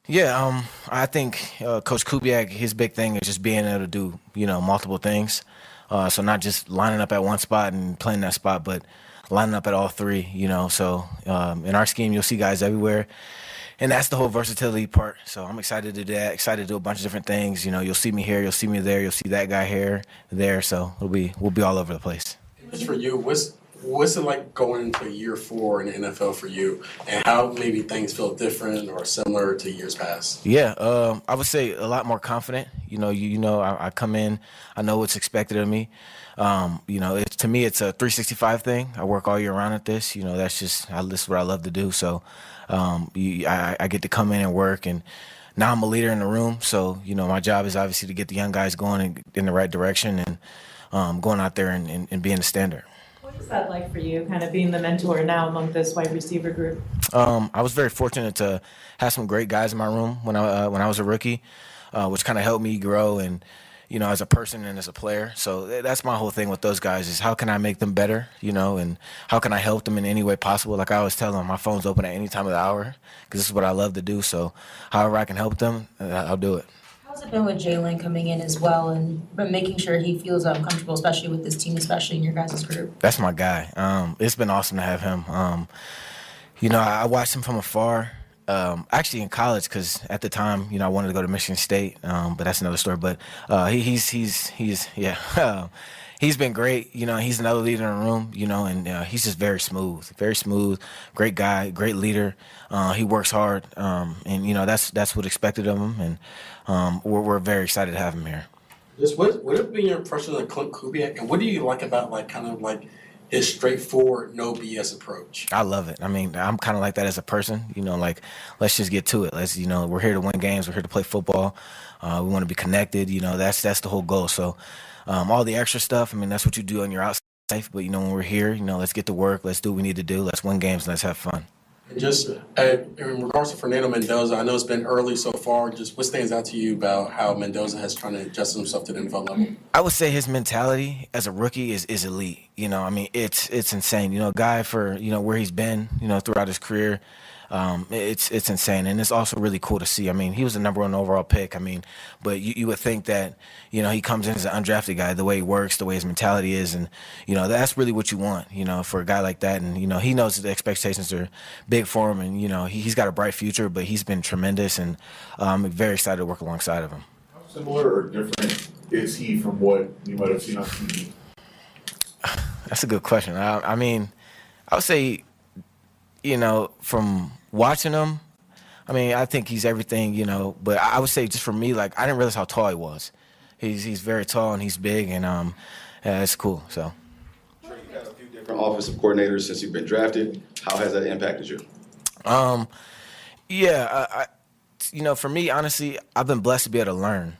Yeah, I think Coach Kubiak, his big thing is just being able to do, multiple things. So not just lining up at one spot and playing that spot, but lining up at all three, So in our scheme, you'll see guys everywhere. And that's the whole versatility part. So I'm excited to do that, excited to do a bunch of different things. You'll see me here, you'll see me there, you'll see that guy here, there. So we'll be all over the place. Just for you, what's it like going into year 4 in the NFL for you, and how maybe things feel different or similar to years past? Yeah, I would say a lot more confident. I come in, I know what's expected of me. To me, it's a 365 thing. I work all year round at this. This is what I love to do. So I get to come in and work, and now I'm a leader in the room. So, my job is obviously to get the young guys going in the right direction and going out there and being the standard. What is that like for you, kind of being the mentor now among this wide receiver group? I was very fortunate to have some great guys in my room when I was a rookie, which kind of helped me grow and, as a person and as a player. So that's my whole thing with those guys is how can I make them better, and how can I help them in any way possible? Like I always tell them, my phone's open at any time of the hour because this is what I love to do. So however I can help them, I'll do it. How's it been with Jalen coming in as well and making sure he feels comfortable, especially with this team, especially in your guys' group? That's my guy. It's been awesome to have him. I watched him from afar. Actually in college, because at the time, I wanted to go to Michigan State, but that's another story. But he's been great. He's another leader in the room. And he's just very smooth, great guy, great leader. He works hard, and that's what expected of him. And we're very excited to have him here. What have been your impression of Clint Kubiak, and what do you like about his straightforward, no BS approach? I love it. I mean, I'm kind of like that as a person. Let's just get to it. We're here to win games. We're here to play football. We want to be connected. That's the whole goal. So, all the extra stuff. I mean, that's what you do on your outside life. But when we're here, let's get to work. Let's do what we need to do. Let's win games. And let's have fun. And just in regards to Fernando Mendoza, I know it's been early so far. Just what stands out to you about how Mendoza has trying to adjust himself to the NFL level? I would say his mentality as a rookie is elite. It's insane. A guy for where he's been throughout his career. It's insane, and it's also really cool to see. I mean, he was the number 1 overall pick. I mean, but you would think that he comes in as an undrafted guy, the way he works, the way his mentality is, and that's really what you want, for a guy like that. And he knows that the expectations are big for him, and he's got a bright future. But he's been tremendous, and I'm very excited to work alongside of him. How similar or different is he from what you might have seen on TV? That's a good question. I mean, I would say, from watching him, I mean, I think he's everything, but I would say just for me, I didn't realize how tall he was. He's very tall and he's big, and it's cool. So. You've had a few different offensive coordinators since you've been drafted. How has that impacted you? For me, honestly, I've been blessed to be able to learn.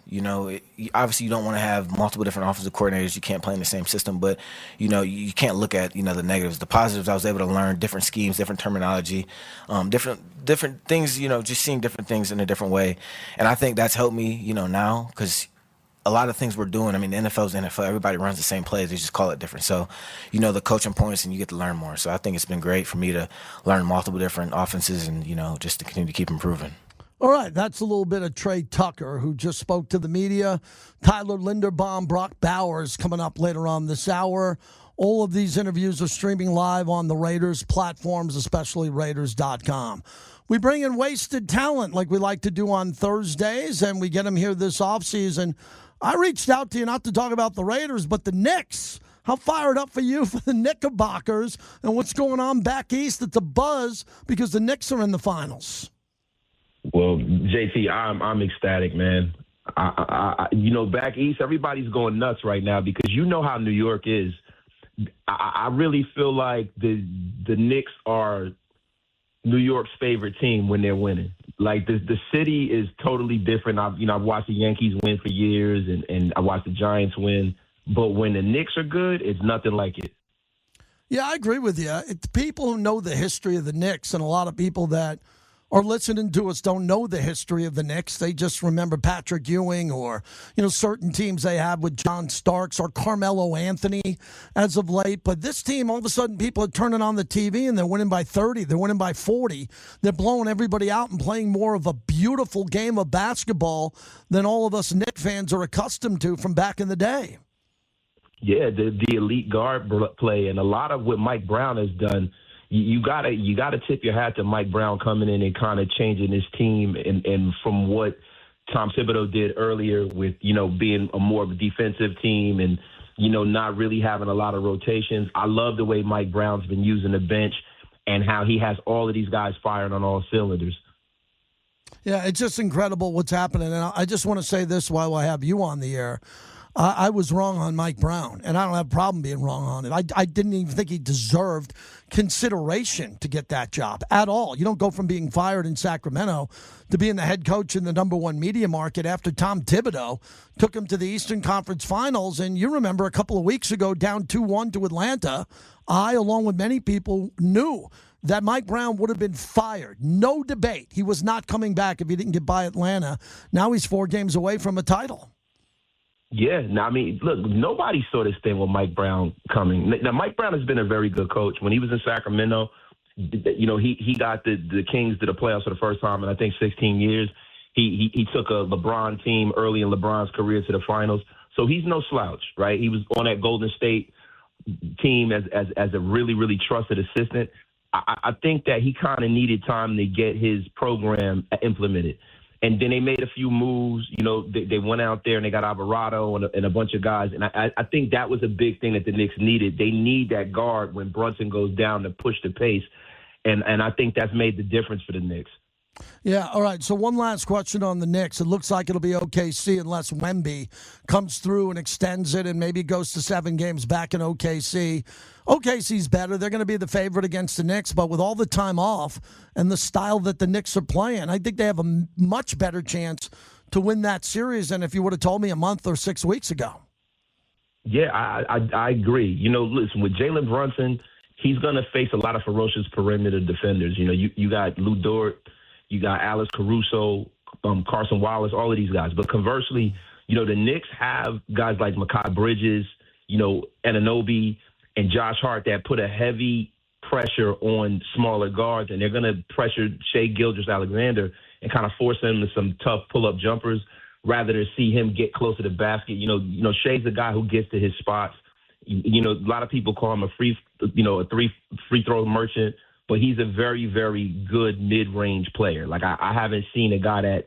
Obviously you don't want to have multiple different offensive coordinators. You can't play in the same system, but, you can't look at, the negatives. The positives, I was able to learn different schemes, different terminology, different things, just seeing different things in a different way. And I think that's helped me, now, because a lot of things we're doing, I mean, the NFL's the NFL. Everybody runs the same plays. They just call it different. So, the coaching points, and you get to learn more. So I think it's been great for me to learn multiple different offenses and, just to continue to keep improving. All right, that's a little bit of Trey Tucker, who just spoke to the media. Tyler Linderbaum, Brock Bowers coming up later on this hour. All of these interviews are streaming live on the Raiders platforms, especially Raiders.com. We bring in wasted talent like we like to do on Thursdays, and we get them here this offseason. I reached out to you not to talk about the Raiders, but the Knicks. How fired up for you for the Knickerbockers and what's going on back east? It's a buzz because the Knicks are in the finals. Well, JT, I'm ecstatic, man. Back east, everybody's going nuts right now because you know how New York is. I really feel like the Knicks are New York's favorite team when they're winning. Like the city is totally different. I've watched the Yankees win for years, and I watched the Giants win. But when the Knicks are good, it's nothing like it. Yeah, I agree with you. It's people who know the history of the Knicks, and a lot of people that are listening to us don't know the history of the Knicks. They just remember Patrick Ewing or, certain teams they have with John Starks or Carmelo Anthony as of late. But this team, all of a sudden, people are turning on the TV and they're winning by 30. They're winning by 40. They're blowing everybody out and playing more of a beautiful game of basketball than all of us Knicks fans are accustomed to from back in the day. Yeah, the elite guard play and a lot of what Mike Brown has done. You gotta tip your hat to Mike Brown coming in and kind of changing his team and from what Tom Thibodeau did earlier with, being a more defensive team and, not really having a lot of rotations. I love the way Mike Brown's been using the bench and how he has all of these guys firing on all cylinders. Yeah, it's just incredible what's happening. And I just want to say this while I have you on the air. I was wrong on Mike Brown, and I don't have a problem being wrong on it. I didn't even think he deserved consideration to get that job at all. You don't go from being fired in Sacramento to being the head coach in the number one media market after Tom Thibodeau took him to the Eastern Conference Finals. And you remember a couple of weeks ago, down 2-1 to Atlanta, I, along with many people, knew that Mike Brown would have been fired. No debate. He was not coming back if he didn't get by Atlanta. Now he's 4 games away from a title. Yeah, now, I mean, look, nobody saw this thing with Mike Brown coming. Now, Mike Brown has been a very good coach. When he was in Sacramento, you know, he got the Kings to the playoffs for the first time in, I think, 16 years. He took a LeBron team early in LeBron's career to the finals. So he's no slouch, right? He was on that Golden State team as a really, really trusted assistant. I think that he kind of needed time to get his program implemented. And then they made a few moves. You know, they went out there and they got Alvarado and a bunch of guys. And I think that was a big thing that the Knicks needed. They need that guard when Brunson goes down to push the pace. And I think that's made the difference for the Knicks. Yeah, all right. So one last question on the Knicks. It looks like it'll be OKC unless Wemby comes through and extends it and maybe goes to 7 games back in OKC. OKC's better. They're going to be the favorite against the Knicks, but with all the time off and the style that the Knicks are playing, I think they have a much better chance to win that series than if you would have told me a month or 6 weeks ago. Yeah, I agree. You know, listen, with Jalen Brunson, he's going to face a lot of ferocious perimeter defenders. You know, you got Lou Dort, you got Alex Caruso, Carson Wallace, all of these guys. But conversely, you know, the Knicks have guys like Mikal Bridges, you know, Anunoby, and Josh Hart that put a heavy pressure on smaller guards, and they're going to pressure Shai Gilgeous-Alexander and kind of force him to some tough pull-up jumpers rather than see him get close to the basket. You know, Shai's the guy who gets to his spots. You know, a lot of people call him a 3 free throw merchant, but he's a very, very good mid-range player. Like, I haven't seen a guy that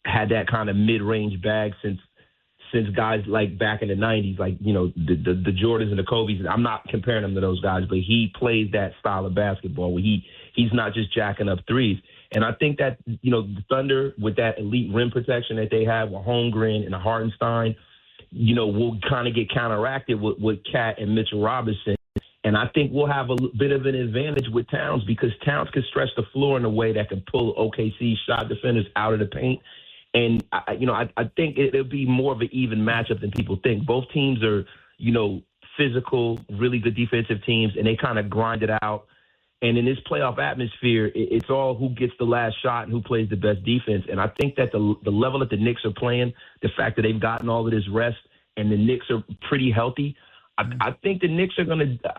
had that kind of mid-range bag since guys like back in the 90s, like, you know, the Jordans and the Kobe's. I'm not comparing him to those guys, but he plays that style of basketball where he's not just jacking up threes. And I think that, you know, the Thunder, with that elite rim protection that they have with Holmgren and Hartenstein, you know, will kind of get counteracted with Cat and Mitchell Robinson. And I think we'll have a bit of an advantage with Towns because Towns can stretch the floor in a way that can pull OKC shot defenders out of the paint. And, I think it'll be more of an even matchup than people think. Both teams are, you know, physical, really good defensive teams, and they kind of grind it out. And in this playoff atmosphere, it's all who gets the last shot and who plays the best defense. And I think that the level that the Knicks are playing, the fact that they've gotten all of this rest and the Knicks are pretty healthy, I think the Knicks are going to,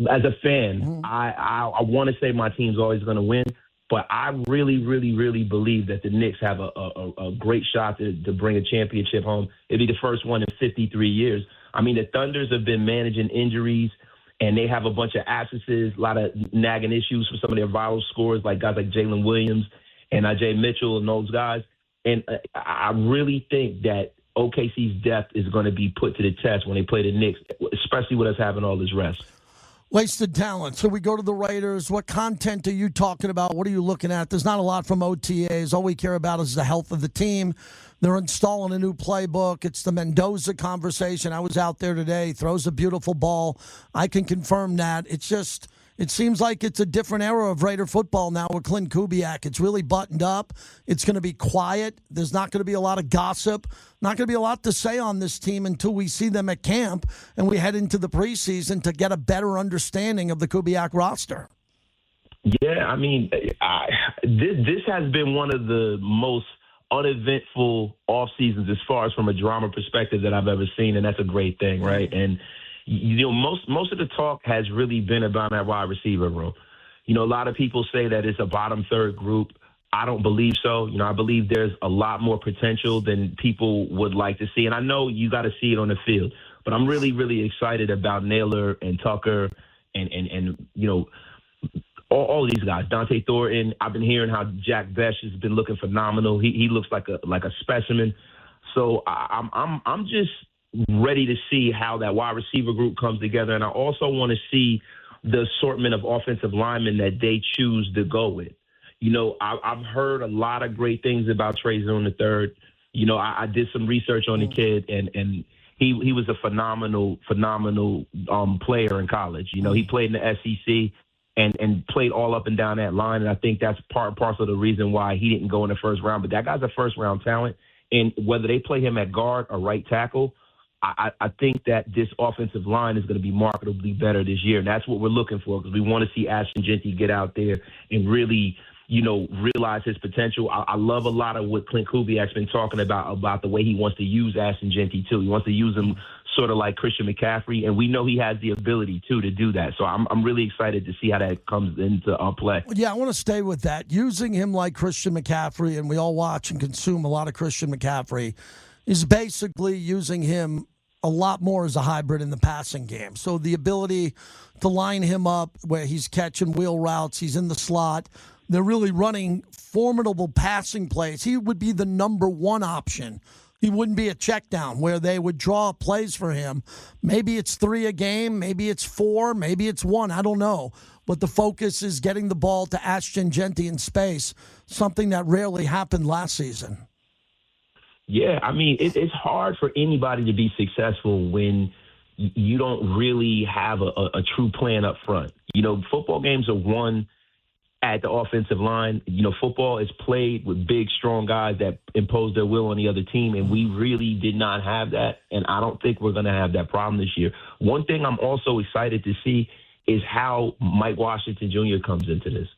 as a fan, I want to say my team's always going to win, but I really, really, really believe that the Knicks have a great shot to bring a championship home. It'll be the first one in 53 years. I mean, the Thunders have been managing injuries, and they have a bunch of absences, a lot of nagging issues for some of their viral scorers, like guys like Jalen Williams and Ajay Mitchell and those guys. And I really think that OKC's depth is going to be put to the test when they play the Knicks, especially with us having all this rest. Wasted talent. So we go to the Raiders. What content are you talking about? What are you looking at? There's not a lot from OTAs. All we care about is the health of the team. They're installing a new playbook. It's the Mendoza conversation. I was out there today. Throws a beautiful ball. I can confirm that. It seems like it's a different era of Raider football now with Clint Kubiak. It's really buttoned up. It's going to be quiet. There's not going to be a lot of gossip. Not going to be a lot to say on this team until we see them at camp and we head into the preseason to get a better understanding of the Kubiak roster. Yeah, I mean, this has been one of the most uneventful off seasons as far as from a drama perspective that I've ever seen, and that's a great thing, right? And you know, most of the talk has really been about that wide receiver room. You know, a lot of people say that it's a bottom third group. I don't believe so. You know, I believe there's a lot more potential than people would like to see. And I know you got to see it on the field, but I'm really, really excited about Naylor and Tucker and you know, all of these guys. Dante Thornton. I've been hearing how Jack Besh has been looking phenomenal. He looks like a specimen. So I'm just ready to see how that wide receiver group comes together. And I also want to see the assortment of offensive linemen that they choose to go with. You know, I've heard a lot of great things about Trey Zone III. I did some research on the kid, and he was a phenomenal player in college. He played in the SEC and played all up and down that line, and I think that's parcel of the reason why he didn't go in the first round. But that guy's a first-round talent, and whether they play him at guard or right tackle, I think that this offensive line is going to be markedly better this year, and that's what we're looking for because we want to see Ashton Jeanty get out there and really, realize his potential. I love a lot of what Clint Kubiak's been talking about the way he wants to use Ashton Jeanty, too. He wants to use him sort of like Christian McCaffrey, and we know he has the ability, too, to do that. So I'm really excited to see how that comes into play. Yeah, I want to stay with that. Using him like Christian McCaffrey, and we all watch and consume a lot of Christian McCaffrey, is basically using him a lot more as a hybrid in the passing game. So the ability to line him up where he's catching wheel routes, he's in the slot, they're really running formidable passing plays. He would be the number one option. He wouldn't be a check down where they would draw plays for him. Maybe it's 3 a game, maybe it's 4, maybe it's 1, I don't know. But the focus is getting the ball to Ashton Jeanty in space, something that rarely happened last season. Yeah, I mean, it's hard for anybody to be successful when you don't really have a true plan up front. Football games are won at the offensive line. Football is played with big, strong guys that impose their will on the other team, and we really did not have that, and I don't think we're going to have that problem this year. One thing I'm also excited to see is how Mike Washington Jr. comes into this.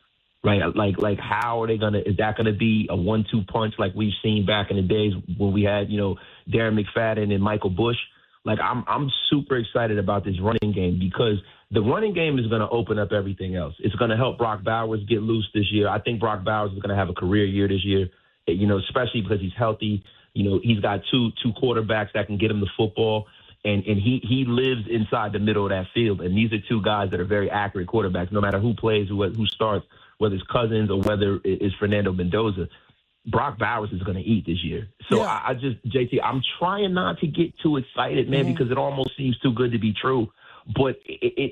Right, like how are they gonna? Is that gonna be a 1-2 punch like we've seen back in the days when we had Darren McFadden and Michael Bush? Like I'm super excited about this running game because the running game is gonna open up everything else. It's gonna help Brock Bowers get loose this year. I think Brock Bowers is gonna have a career year this year. Especially because he's healthy. He's got two quarterbacks that can get him the football. And he lives inside the middle of that field. And these are two guys that are very accurate quarterbacks, no matter who plays, who starts, whether it's Cousins or whether it's Fernando Mendoza. Brock Bowers is going to eat this year. So yeah. JT, I'm trying not to get too excited, man, because it almost seems too good to be true. But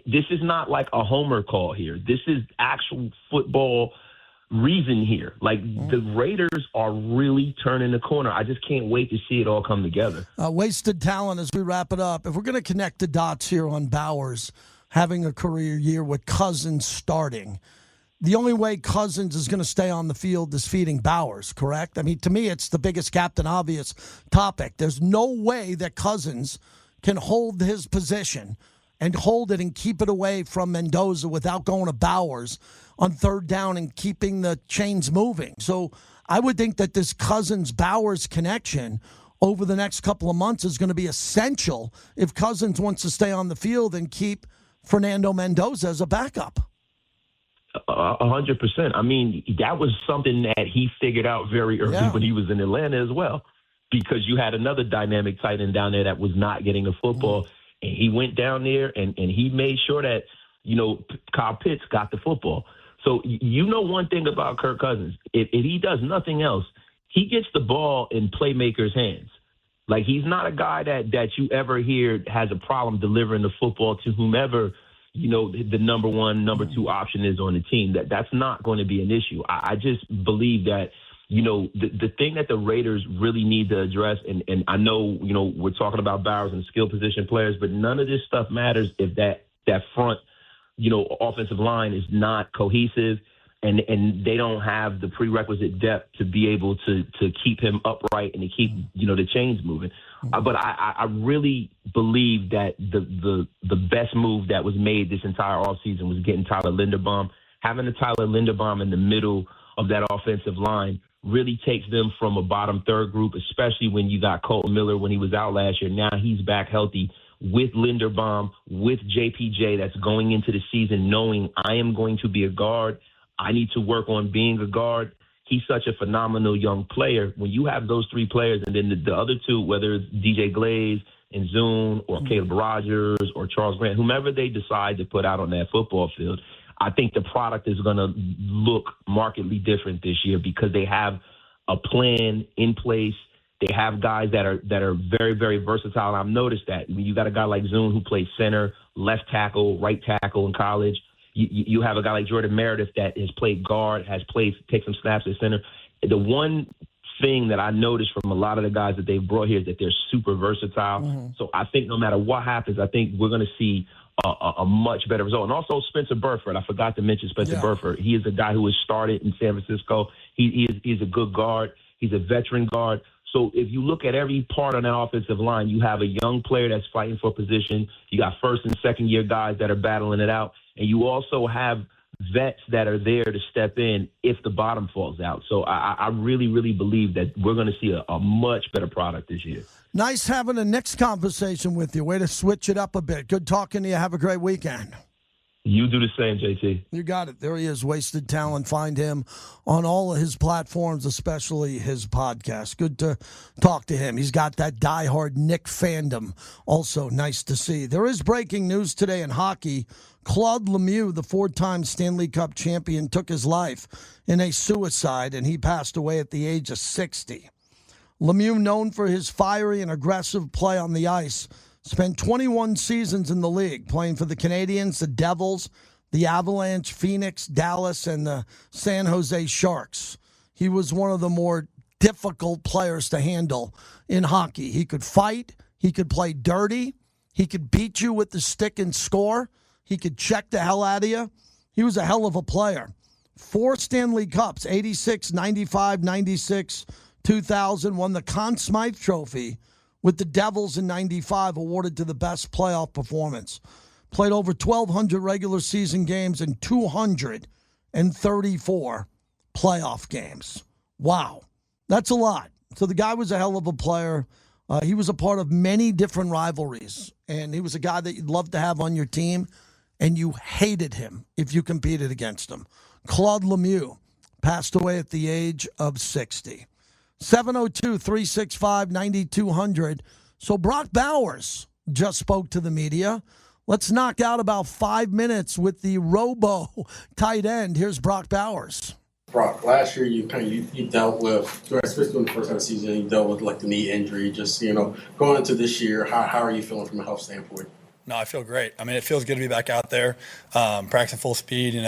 this is not like a homer call here. This is actual football reason here. Like the Raiders are really turning the corner. I just can't wait to see it all come together. Wasted talent as we wrap it up. If we're going to connect the dots here on Bowers having a career year with Cousins starting, the only way Cousins is going to stay on the field is feeding Bowers, correct? I mean, to me, it's the biggest Captain Obvious topic. There's no way that Cousins can hold his position and hold it and keep it away from Mendoza without going to Bowers on third down and keeping the chains moving. So I would think that this Cousins-Bowers connection over the next couple of months is going to be essential if Cousins wants to stay on the field and keep Fernando Mendoza as a backup. 100%. I mean, that was something that he figured out very early when he was in Atlanta as well, because you had another dynamic tight end down there that was not getting the football. And he went down there and he made sure that, Kyle Pitts got the football. So one thing about Kirk Cousins, if he does nothing else, he gets the ball in playmakers' hands. Like, he's not a guy that you ever hear has a problem delivering the football to whomever, the number one, number two option is on the team. That's not going to be an issue. I just believe that, the thing that the Raiders really need to address, and I know, we're talking about Bowers and skill position players, but none of this stuff matters if that front, offensive line is not cohesive and they don't have the prerequisite depth to be able to keep him upright and to keep, the chains moving. But I really believe that the best move that was made this entire offseason was getting Tyler Linderbaum. Having the Tyler Linderbaum in the middle of that offensive line really takes them from a bottom third group, especially when you got Colton Miller when he was out last year. Now he's back healthy with Linderbaum, with JPJ that's going into the season knowing I am going to be a guard. I need to work on being a guard. He's such a phenomenal young player. When you have those three players and then the other two, whether it's DJ Glaze and Zune or Caleb Rogers or Charles Grant, whomever they decide to put out on that football field, I think the product is going to look markedly different this year because they have a plan in place. They have guys that are very, very versatile. And I've noticed that. When you got a guy like Zune who plays center, left tackle, right tackle in college. You have a guy like Jordan Meredith that has played guard, has played, take some snaps at center. The one thing that I noticed from a lot of the guys that they've brought here is that they're super versatile. Mm-hmm. So I think no matter what happens, I think we're going to see a much better result. And also Spencer Burford. I forgot to mention Spencer Burford. He is a guy who has started in San Francisco. He's a good guard. He's a veteran guard. So if you look at every part on that offensive line, you have a young player that's fighting for position. You got first and second year guys that are battling it out. And you also have vets that are there to step in if the bottom falls out. So I really, really believe that we're going to see a much better product this year. Nice having a Knicks conversation with you. Way to switch it up a bit. Good talking to you. Have a great weekend. You do the same, JT. You got it. There he is, Wasted Talent. Find him on all of his platforms, especially his podcast. Good to talk to him. He's got that diehard Knick fandom. Also nice to see. There is breaking news today in hockey. Claude Lemieux, the four-time Stanley Cup champion, took his life in a suicide, and he passed away at the age of 60. Lemieux, known for his fiery and aggressive play on the ice, spent 21 seasons in the league, playing for the Canadiens, the Devils, the Avalanche, Phoenix, Dallas, and the San Jose Sharks. He was one of the more difficult players to handle in hockey. He could fight. He could play dirty. He could beat you with the stick and score. He could check the hell out of you. He was a hell of a player. 4 Stanley Cups, 86, 95, 96, 2000, won the Conn Smythe Trophy with the Devils in 95, awarded to the best playoff performance. Played over 1,200 regular season games and 234 playoff games. Wow. That's a lot. So the guy was a hell of a player. He was a part of many different rivalries, and he was a guy that you'd love to have on your team, and you hated him if you competed against him. Claude Lemieux passed away at the age of 60. 702-365-9200. So Brock Bowers just spoke to the media. Let's knock out about 5 minutes with the robo tight end. Here's Brock Bowers. Brock, last year you dealt with, especially during the first half of the season, you dealt with like the knee injury. Just going into this year, how are you feeling from a health standpoint? No, I feel great. I mean, it feels good to be back out there, practicing full speed.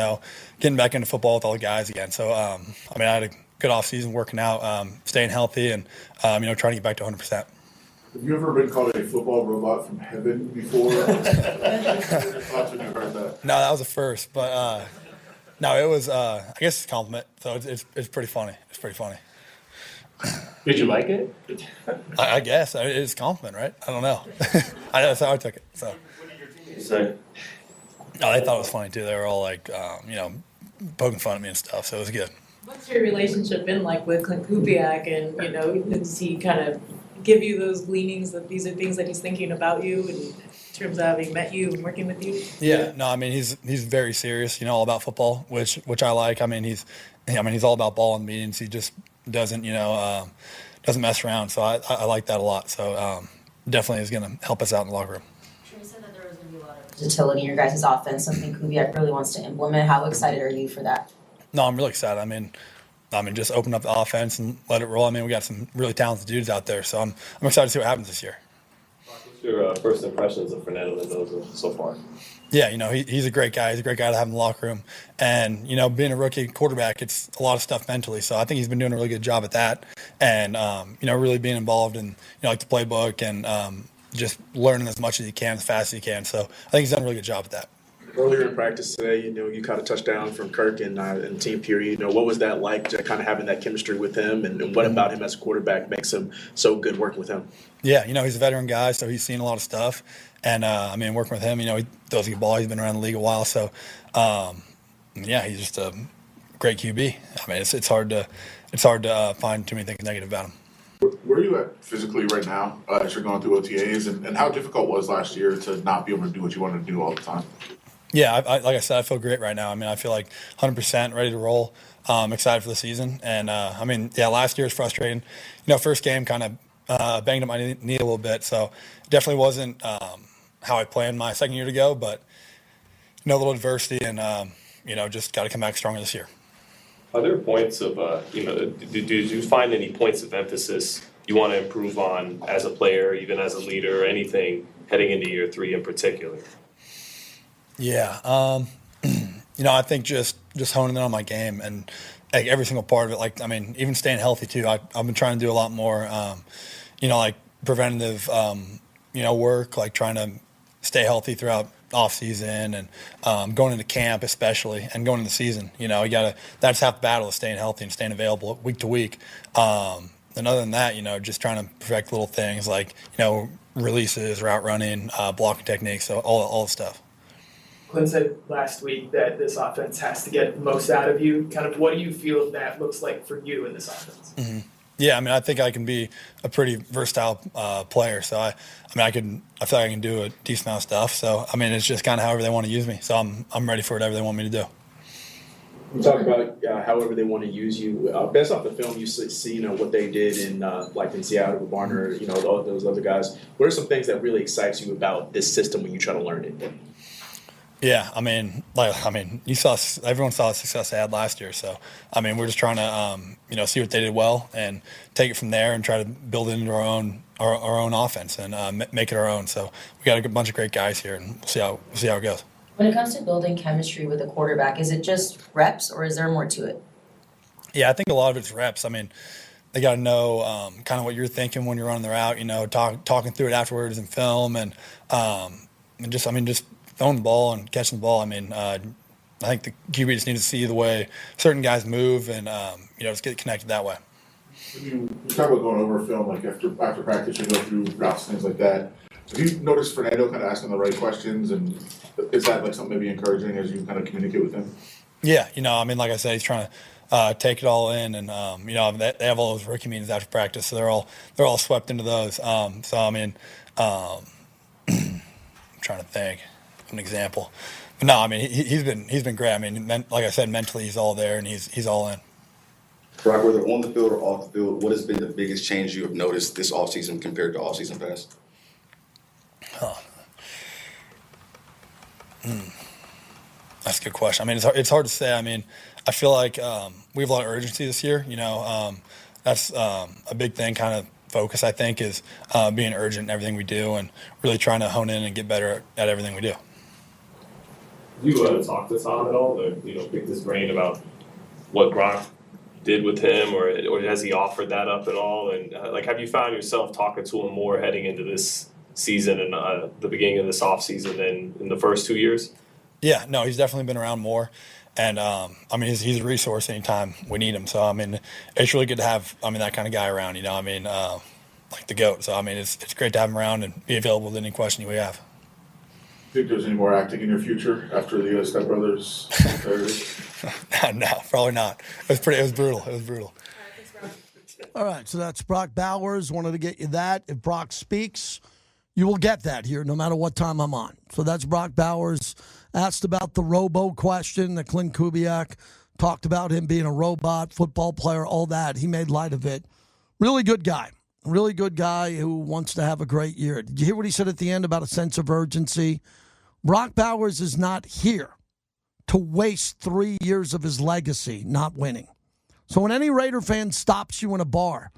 Getting back into football with all the guys again. So I had a good off season, working out, staying healthy, and trying to get back to 100%. Have you ever been called a football robot from heaven before? What were your thoughts when you heard that? No, that was a first, but no, it was. I guess it's a compliment. So it's pretty funny. It's pretty funny. Did you like it? I guess it's a compliment, right? I don't know. That's how I took it. So. What did your teammates say? No, they thought it was funny too. They were all like, poking fun at me and stuff. So it was good. What's your relationship been like with Clint Kubiak, and does he kind of give you those gleanings that these are things that he's thinking about you in terms of having met you and working with you? Yeah, no, I mean he's very serious, all about football, which I like. I mean he's all about ball and meetings. He just doesn't mess around. So I like that a lot. So definitely is going to help us out in the locker room. You said that there was going to be a lot of versatility in your guys' offense, something Kubiak really wants to implement. How excited are you for that? No, I'm really excited. I mean, just open up the offense and let it roll. I mean, we got some really talented dudes out there, so I'm excited to see what happens this year. What's your first impressions of Fernando Mendoza so far? Yeah, he's a great guy. He's a great guy to have in the locker room. And, being a rookie quarterback, it's a lot of stuff mentally. So I think he's been doing a really good job at that. And, really being involved in, like the playbook and just learning as much as he can, as fast as he can. So I think he's done a really good job at that. Earlier in practice today, you caught a touchdown from Kirk in team period. What was that like, to kind of having that chemistry with him, and what about him as a quarterback makes him so good working with him? Yeah, he's a veteran guy, so he's seen a lot of stuff. And, working with him, he throws a good ball. He's been around the league a while. So, he's just a great QB. I mean, it's hard to find too many things negative about him. Where are you at physically right now as you're going through OTAs, and how difficult was last year to not be able to do what you wanted to do all the time? Yeah, like I said, I feel great right now. I mean, I feel like 100% ready to roll. Excited for the season. And, last year was frustrating. First game kind of banged up my knee a little bit. So definitely wasn't how I planned my second year to go. But, a little adversity and, just got to come back stronger this year. Are there points of, did you find any points of emphasis you want to improve on as a player, even as a leader, or anything heading into year 3 in particular? Yeah, I think just honing in on my game and like every single part of it. Like, I mean, even staying healthy too. I've been trying to do a lot more, like preventative, work, like trying to stay healthy throughout off season and going into camp especially and going into the season. That's half the battle, is staying healthy and staying available week to week. And other than that, just trying to perfect little things like, releases, route running, blocking techniques, so all the stuff. Clint said last week that this offense has to get most out of you. Kind of what do you feel that looks like for you in this offense? Mm-hmm. Yeah, I mean, I think I can be a pretty versatile player. So I feel like I can do a decent amount of stuff. So I mean, it's just kind of however they want to use me. So I'm ready for whatever they want me to do. You talk about however they want to use you. Based off the film, you see, what they did in Seattle with Barner, all those other guys. What are some things that really excites you about this system when you try to learn it? Yeah, everyone saw the success they had last year. So, we're just trying to, see what they did well and take it from there and try to build it into our own offense and make it our own. So we got a bunch of great guys here, and we'll see how it goes. When it comes to building chemistry with a quarterback, is it just reps or is there more to it? Yeah, I think a lot of it's reps. They got to know kind of what you're thinking when you're running the route, talking through it afterwards in film and just throwing the ball and catching the ball. I think the QB just needs to see the way certain guys move and, just get connected that way. You talk about going over film, like after practice, you go through routes, things like that. Have you noticed Fernando kind of asking the right questions, and is that like something maybe encouraging as you kind of communicate with him? Yeah, like I said, he's trying to take it all in, and they have all those rookie meetings after practice, so they're all swept into those. I'm trying to think of an example, but no, he's been great. Like I said, mentally he's all there, and he's all in. Brock, whether on the field or off the field, what has been the biggest change you have noticed this offseason compared to offseason past? That's a good question. It's hard to say. I feel like we have a lot of urgency this year. That's a big thing, kind of focus, I think, is being urgent in everything we do and really trying to hone in and get better at everything we do. You talk to Tom at all, or pick his brain about what Brock did with him, or has he offered that up at all? And have you found yourself talking to him more heading into this season and the beginning of this off season than in the first 2 years? Yeah, no, he's definitely been around more, and he's a resource anytime we need him. So it's really good to have that kind of guy around. Like the GOAT. So it's great to have him around and be available with any question we have. Do you think there's any more acting in your future after the Step Brothers? No, probably not. It was brutal. All right, so that's Brock Bowers. Wanted to get you that. If Brock speaks, you will get that here no matter what time I'm on. So that's Brock Bowers. Asked about the robo question that Clint Kubiak talked about him being a robot, football player, all that. He made light of it. Really good guy who wants to have a great year. Did you hear what he said at the end about a sense of urgency? Brock Bowers is not here to waste 3 years of his legacy not winning. So when any Raider fan stops you in a bar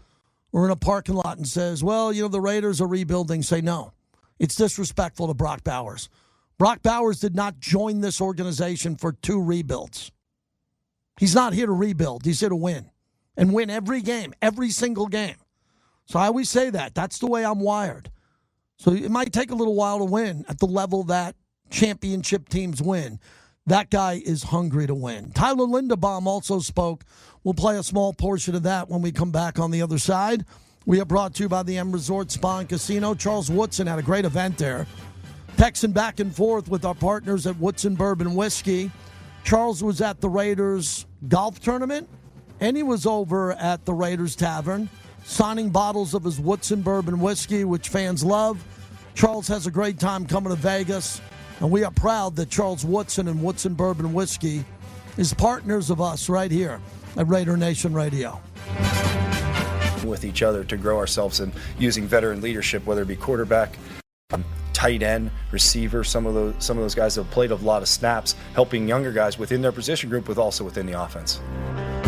or in a parking lot and says, well, the Raiders are rebuilding, say no. It's disrespectful to Brock Bowers. Brock Bowers did not join this organization for 2 rebuilds. He's not here to rebuild. He's here to win. And win every game, every single game. So I always say that. That's the way I'm wired. So it might take a little while to win at the level that championship teams win. That guy is hungry to win. Tyler Linderbaum also spoke. We'll play a small portion of that when we come back on the other side. We are brought to you by the M Resort Spa and Casino. Charles Woodson had a great event there. Texting back and forth with our partners at Woodson Bourbon Whiskey. Charles was at the Raiders golf tournament, and he was over at the Raiders Tavern signing bottles of his Woodson Bourbon Whiskey, which fans love. Charles has a great time coming to Vegas, and we are proud that Charles Woodson and Woodson Bourbon Whiskey is partners of us right here at Raider Nation Radio. With each other to grow ourselves and using veteran leadership, whether it be quarterback, tight end, receiver, some of those guys have played a lot of snaps, helping younger guys within their position group, with also within the offense.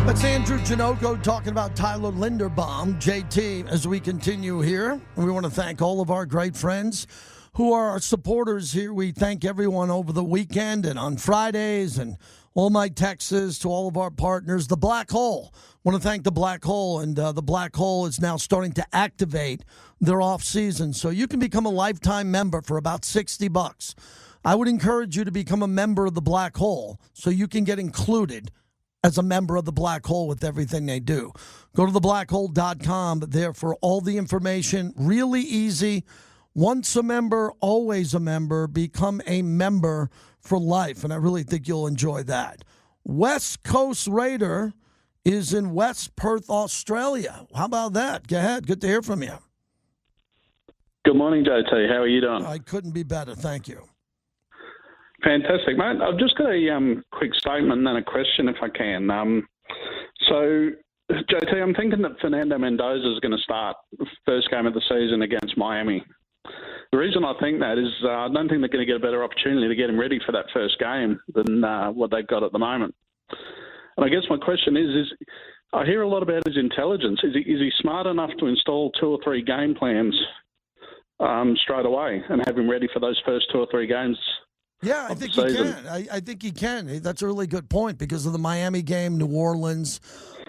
That's Andrew Janoko talking about Tyler Linderbaum, JT, as we continue here. And we want to thank all of our great friends who are our supporters here. We thank everyone over the weekend and on Fridays and all my texts, to all of our partners. The Black Hole. Want to thank the Black Hole, and the Black Hole is now starting to activate their off season, so you can become a lifetime member for about $60. I would encourage you to become a member of the Black Hole so you can get included as a member of the Black Hole with everything they do. Go to theblackhole.com there for all the information. Really easy. Once a member, always a member. Become a member for life, and I really think you'll enjoy that. West Coast Raider is in West Perth, Australia. How about that? Go ahead. Good to hear from you. Good morning, JT. How are you doing? I couldn't be better. Thank you. Fantastic, mate. I've just got a quick statement and then a question, if I can. So, JT, I'm thinking that Fernando Mendoza is going to start the first game of the season against Miami. The reason I think that is I don't think they're going to get a better opportunity to get him ready for that first game than what they've got at the moment. And I guess my question is I hear a lot about his intelligence. Is he smart enough to install 2 or 3 game plans straight away and have him ready for those first 2 or 3 games? Yeah, I think he can. I think he can. That's a really good point because of the Miami game, New Orleans,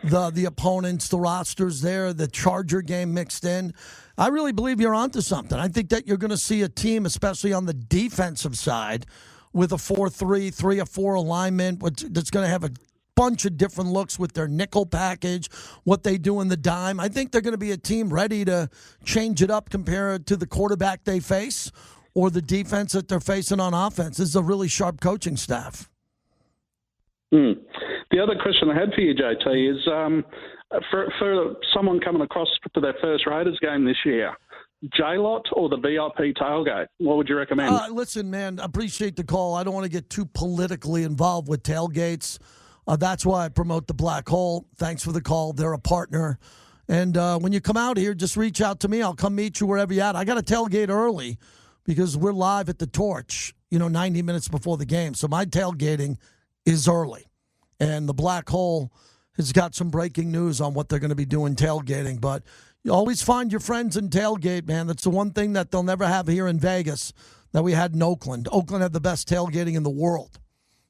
the opponents, the rosters there, the Charger game mixed in. I really believe you're onto something. I think that you're going to see a team, especially on the defensive side, with a 4-3, 3-4 alignment that's going to have a bunch of different looks with their nickel package, what they do in the dime. I think they're going to be a team ready to change it up compared to the quarterback they face or the defense that they're facing on offense. This is a really sharp coaching staff. The other question I had for you, JT, is for someone coming across to their first Raiders game this year, J-Lot or the VIP tailgate? What would you recommend? Listen, man, I appreciate the call. I don't want to get too politically involved with tailgates. That's why I promote the Black Hole. Thanks for the call. They're a partner. And when you come out here, just reach out to me. I'll come meet you wherever you're at. I got to tailgate early because we're live at the Torch, 90 minutes before the game. So my tailgating is early. And the Black Hole has got some breaking news on what they're going to be doing tailgating. But you always find your friends in tailgate, man. That's the one thing that they'll never have here in Vegas that we had in Oakland. Oakland had the best tailgating in the world.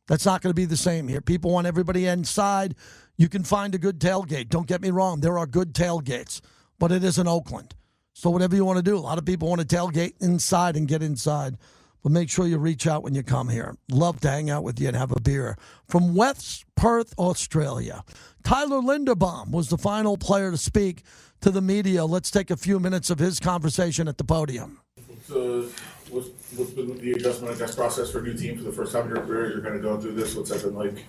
That's not going to be the same here. People want everybody inside. You can find a good tailgate. Don't get me wrong. There are good tailgates, but it isn't Oakland. So whatever you want to do, a lot of people want to tailgate inside and get inside. But make sure you reach out when you come here. Love to hang out with you and have a beer. From West Perth, Australia, Tyler Linderbaum was the final player to speak to the media. Let's take a few minutes of his conversation at the podium. What's been the adjustment, I guess, process for a new team for the first time in your career? You're going to go through this. What's that been like?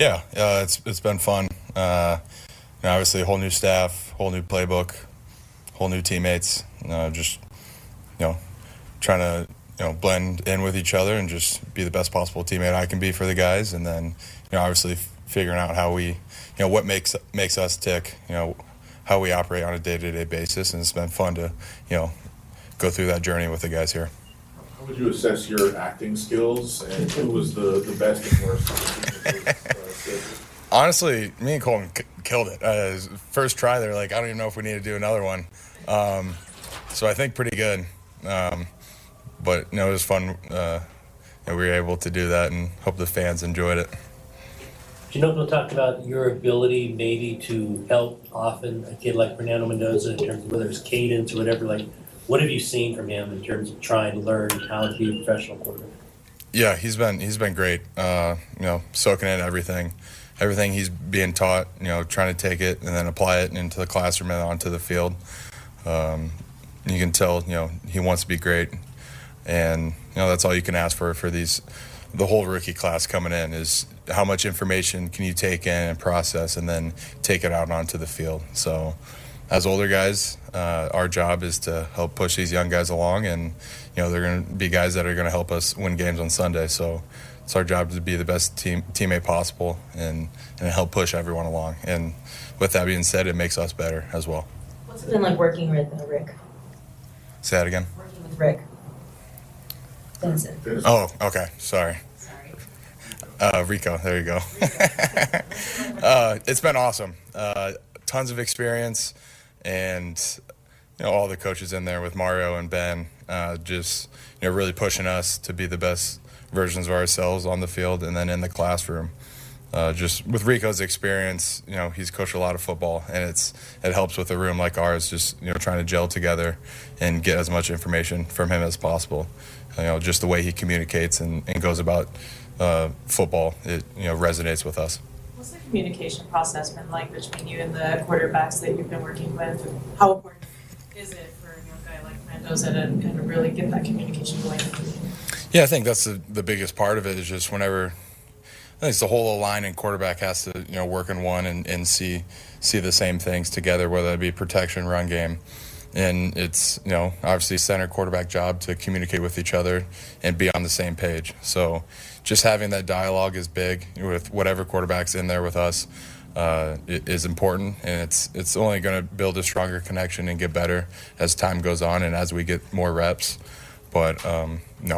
Yeah, it's been fun. Obviously, a whole new staff, whole new playbook, whole new teammates. Just trying to blend in with each other and just be the best possible teammate I can be for the guys. And then obviously figuring out how we what makes us tick. How we operate on a day-to-day basis, and it's been fun to go through that journey with the guys here. How would you assess your acting skills, and who was the best and worst? Honestly, me and Colton killed it. First try, they're like, I don't even know if we need to do another one. So I think pretty good. But it was fun. We were able to do that, and hope the fans enjoyed it. We'll talk about your ability maybe to help often a kid like Fernando Mendoza in terms of whether it's cadence or whatever. Like, what have you seen from him in terms of trying to learn how to be a professional quarterback? Yeah, he's been great. Soaking in everything he's being taught. Trying to take it and then apply it into the classroom and onto the field. You can tell he wants to be great, and that's all you can ask for the whole rookie class coming in is how much information can you take in and process and then take it out onto the field. So as older guys, our job is to help push these young guys along, and they're going to be guys that are going to help us win games on Sunday. So it's our job to be the best teammate possible and help push everyone along. And with that being said, it makes us better as well. What's it been like working with Rick? Say that again. Working with Rick. Denson. Oh, okay. Sorry. Rico, there you go. It's been awesome. Tons of experience, and all the coaches in there with Mario and Ben, just really pushing us to be the best versions of ourselves on the field and then in the classroom. just with Rico's experience, he's coached a lot of football, and it helps with a room like ours, just trying to gel together and get as much information from him as possible. Just the way he communicates and goes about football, it resonates with us. What's the communication process been like between you and the quarterbacks that you've been working with? How important is it for a young guy like Mendoza to kind of really get that communication going? Yeah, I think that's the biggest part of it is just whenever I think it's the whole line and quarterback has to work in one and see the same things together, whether it be protection, run game. And it's, obviously center quarterback job to communicate with each other and be on the same page. So just having that dialogue is big with whatever quarterback's in there with us is important. And it's only going to build a stronger connection and get better as time goes on and as we get more reps. But,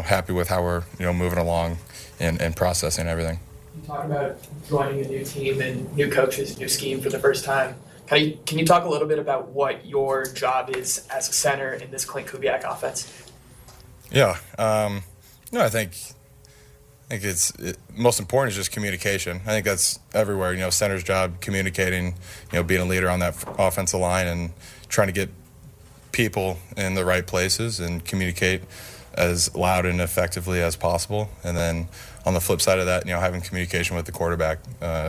happy with how we're, moving along and processing everything. You talk about joining a new team and new coaches, new scheme for the first time. Can you talk a little bit about what your job is as a center in this Clint Kubiak offense? Yeah, I think most important is just communication. I think that's everywhere. Center's job, communicating, being a leader on that offensive line and trying to get people in the right places and communicate as loud and effectively as possible. And then on the flip side of that, having communication with the quarterback,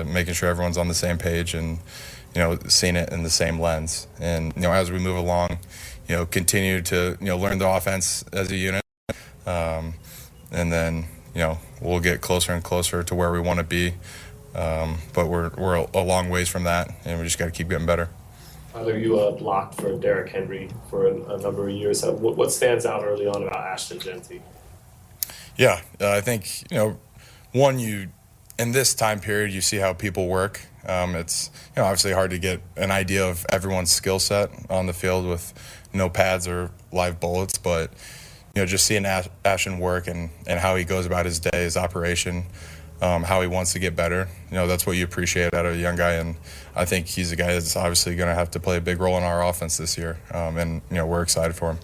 making sure everyone's on the same page and seeing it in the same lens. And, as we move along, continue to, learn the offense as a unit. And then, we'll get closer and closer to where we want to be. But we're a long ways from that, and we just got to keep getting better. Tyler, you blocked for Derrick Henry for a number of years. What stands out early on about Ashton Jeanty? Yeah, I think, one, in this time period, you see how people work. It's obviously hard to get an idea of everyone's skill set on the field with no pads or live bullets, but just seeing Ashton work and how he goes about his day, his operation, how he wants to get better, that's what you appreciate out of a young guy, and I think he's a guy that's obviously going to have to play a big role in our offense this year, and we're excited for him.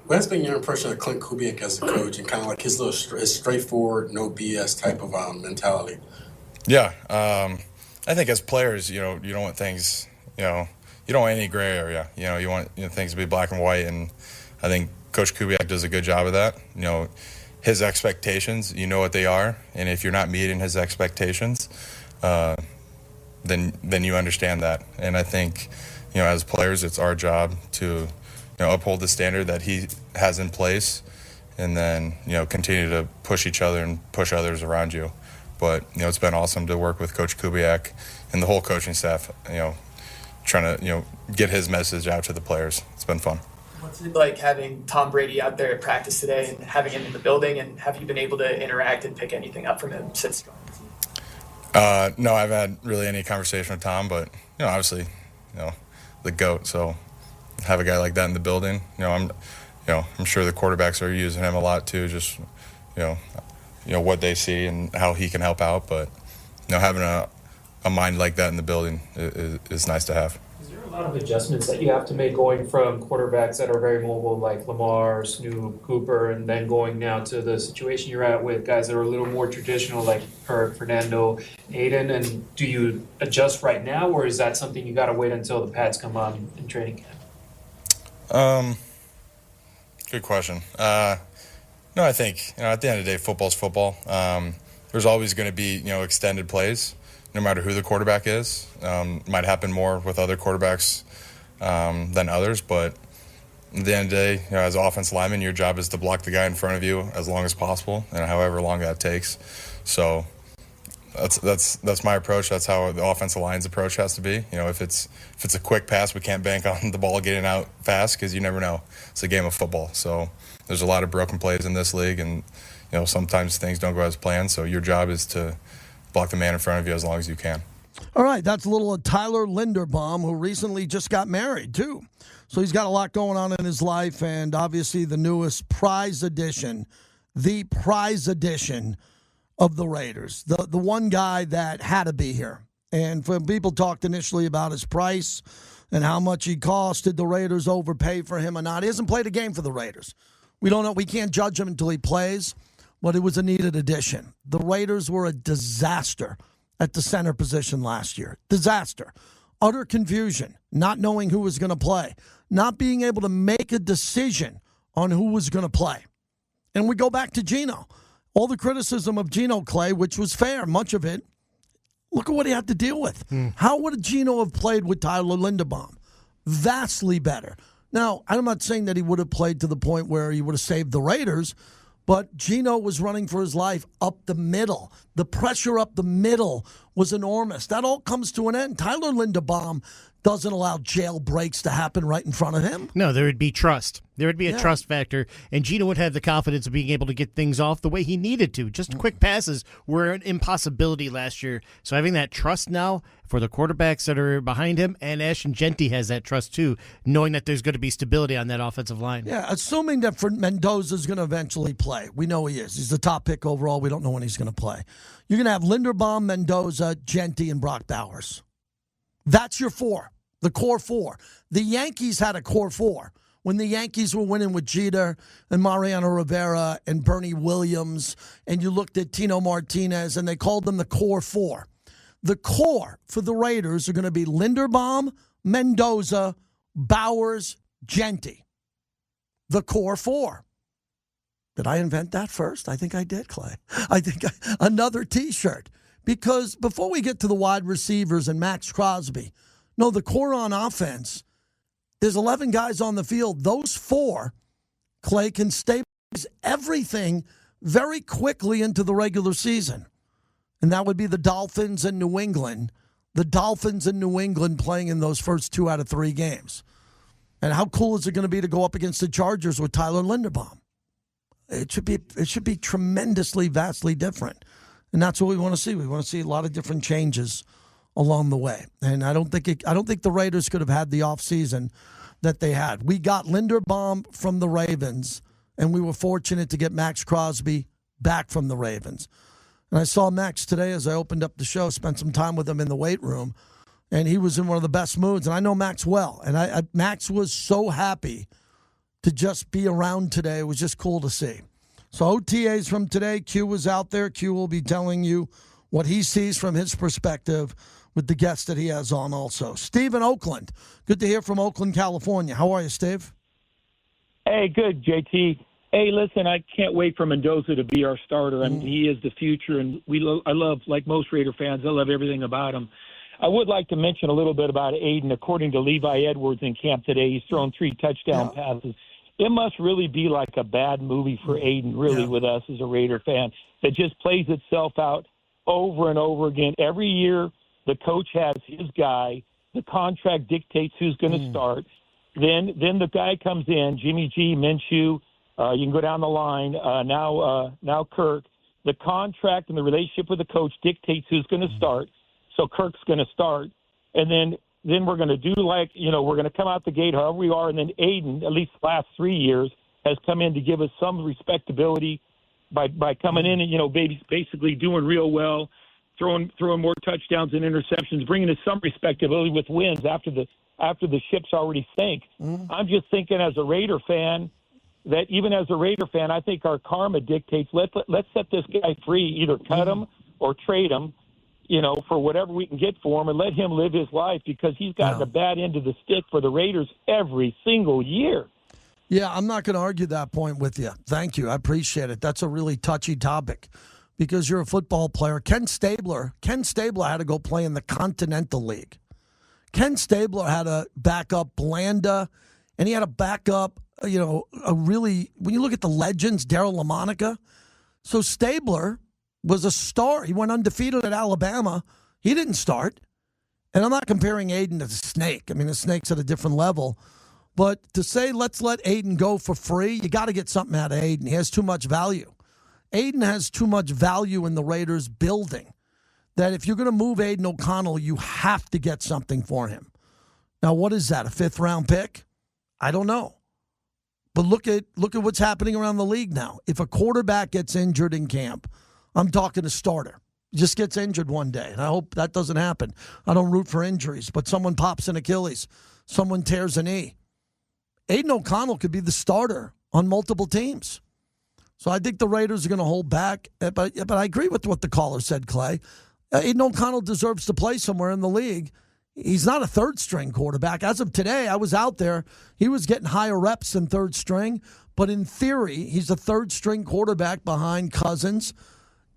What's been your impression of Clint Kubiak as a coach and kind of like his his straightforward, no BS type of mentality? Yeah, I think as players, you don't want things, you don't want any gray area. You want things to be black and white, and I think Coach Kubiak does a good job of that. His expectations, what they are, and if you're not meeting his expectations, then you understand that. And I think, as players, it's our job to uphold the standard that he has in place, and then continue to push each other and push others around you. But it's been awesome to work with Coach Kubiak and the whole coaching staff. Trying to get his message out to the players. It's been fun. What's it like having Tom Brady out there at practice today and having him in the building? And have you been able to interact and pick anything up from him since joining the team? No, I've had really any conversation with Tom, but obviously, the GOAT. So have a guy like that in the building. I'm sure the quarterbacks are using him a lot too. Just what they see and how he can help out. But having a mind like that in the building is nice to have. Is there a lot of adjustments that you have to make going from quarterbacks that are very mobile like Lamar, Snoop, Cooper, and then going now to the situation you're at with guys that are a little more traditional like Kirk, Fernando, Aiden? And do you adjust right now, or is that something you got to wait until the pads come on in training camp? Good question. No, I think at the end of the day, football's football. There's always going to be extended plays, no matter who the quarterback is. Might happen more with other quarterbacks than others, but at the end of the day, as an offensive lineman, your job is to block the guy in front of you as long as possible, and however long that takes. So that's my approach. That's how the offensive line's approach has to be. If it's a quick pass, we can't bank on the ball getting out fast because you never know. It's a game of football. So there's a lot of broken plays in this league, and sometimes things don't go as planned. So your job is to block the man in front of you as long as you can. All right, that's a little of Tyler Linderbaum, who recently just got married, too. So he's got a lot going on in his life, and obviously the newest prize edition of the Raiders, the one guy that had to be here. And when people talked initially about his price and how much he cost, did the Raiders overpay for him or not? He hasn't played a game for the Raiders. We don't know. We can't judge him until he plays, but it was a needed addition. The Raiders were a disaster at the center position last year. Disaster. Utter confusion. Not knowing who was going to play. Not being able to make a decision on who was going to play. And we go back to Geno. All the criticism of Geno, Clay, which was fair, much of it, look at what he had to deal with. How would Geno have played with Tyler Linderbaum? Vastly better. Now, I'm not saying that he would have played to the point where he would have saved the Raiders, but Geno was running for his life up the middle. The pressure up the middle was enormous. That all comes to an end. Tyler Linderbaum doesn't allow jailbreaks to happen right in front of him. No, there would be trust. There would be a trust factor, and Geno would have the confidence of being able to get things off the way he needed to. Just quick passes were an impossibility last year. So having that trust now for the quarterbacks that are behind him, and Ashton Genty has that trust too, knowing that there's going to be stability on that offensive line. Yeah, assuming that Mendoza is going to eventually play. We know he is. He's the top pick overall. We don't know when he's going to play. You're going to have Linderbaum, Mendoza, Genty, and Brock Bowers. That's your four, the core four. The Yankees had a core four. When the Yankees were winning with Jeter and Mariano Rivera and Bernie Williams, and you looked at Tino Martinez, and they called them the core four. The core for the Raiders are going to be Linderbaum, Mendoza, Bowers, Genty. The core four. Did I invent that first? I think I did, Clay. Another T-shirt. Because before we get to the wide receivers and Max Crosby, no, the core on offense, there's 11 guys on the field. Those four, Clay, can stabilize everything very quickly into the regular season. And that would be the Dolphins and New England. The Dolphins and New England playing in those first 2 out of 3 games. And how cool is it going to be to go up against the Chargers with Tyler Linderbaum? It should be tremendously, vastly different. And that's what we want to see. We want to see a lot of different changes along the way. And I don't think the Raiders could have had the offseason that they had. We got Linderbaum from the Ravens, and we were fortunate to get Max Crosby back from the Ravens. And I saw Max today as I opened up the show, spent some time with him in the weight room, and he was in one of the best moods. And I know Max well. And Max was so happy to just be around today. It was just cool to see. So OTAs from today, Q was out there. Q will be telling you what he sees from his perspective with the guests that he has on also. Steve in Oakland. Good to hear from Oakland, California. How are you, Steve? Hey, good, JT. Hey, listen, I can't wait for Mendoza to be our starter. I mean, he is the future, and I love, like most Raider fans, I love everything about him. I would like to mention a little bit about Aiden. According to Levi Edwards in camp today, he's thrown 3 touchdown passes. It must really be like a bad movie for Aiden, really, with us as a Raider fan, that just plays itself out over and over again. Every year, the coach has his guy. The contract dictates who's going to start. Then the guy comes in, Jimmy G, Minshew. You can go down the line. Now Kirk. The contract and the relationship with the coach dictates who's going to start. So Kirk's going to start. And then we're going to do we're going to come out the gate however we are. And then Aiden, at least the last 3 years, has come in to give us some respectability by coming in and, basically doing real well, throwing more touchdowns and interceptions, bringing us some respectability with wins after the ship's already sank. I'm just thinking as a Raider fan, that even as a Raider fan, I think our karma dictates let's set this guy free, either cut him or trade him, for whatever we can get for him, and let him live his life, because he's gotten a bad end of the stick for the Raiders every single year. Yeah, I'm not going to argue that point with you. Thank you. I appreciate it. That's a really touchy topic because you're a football player. Ken Stabler had to go play in the Continental League. Ken Stabler had to back up Blanda, and he had to back up, when you look at the legends, Darryl LaMonica. So Stabler was a star. He went undefeated at Alabama. He didn't start. And I'm not comparing Aiden to the Snake. I mean, the Snake's at a different level. But to say, let's let Aiden go for free, you got to get something out of Aiden. He has too much value. Aiden has too much value in the Raiders building that if you're going to move Aiden O'Connell, you have to get something for him. Now, what is that, a 5th-round pick? I don't know. But look at what's happening around the league now. If a quarterback gets injured in camp, I'm talking a starter, just gets injured one day, and I hope that doesn't happen. I don't root for injuries, but someone pops an Achilles, someone tears a knee. Aiden O'Connell could be the starter on multiple teams. So I think the Raiders are going to hold back. But I agree with what the caller said, Clay. Aiden O'Connell deserves to play somewhere in the league. He's not a third-string quarterback. As of today, I was out there. He was getting higher reps than third string. But in theory, he's a third-string quarterback behind Cousins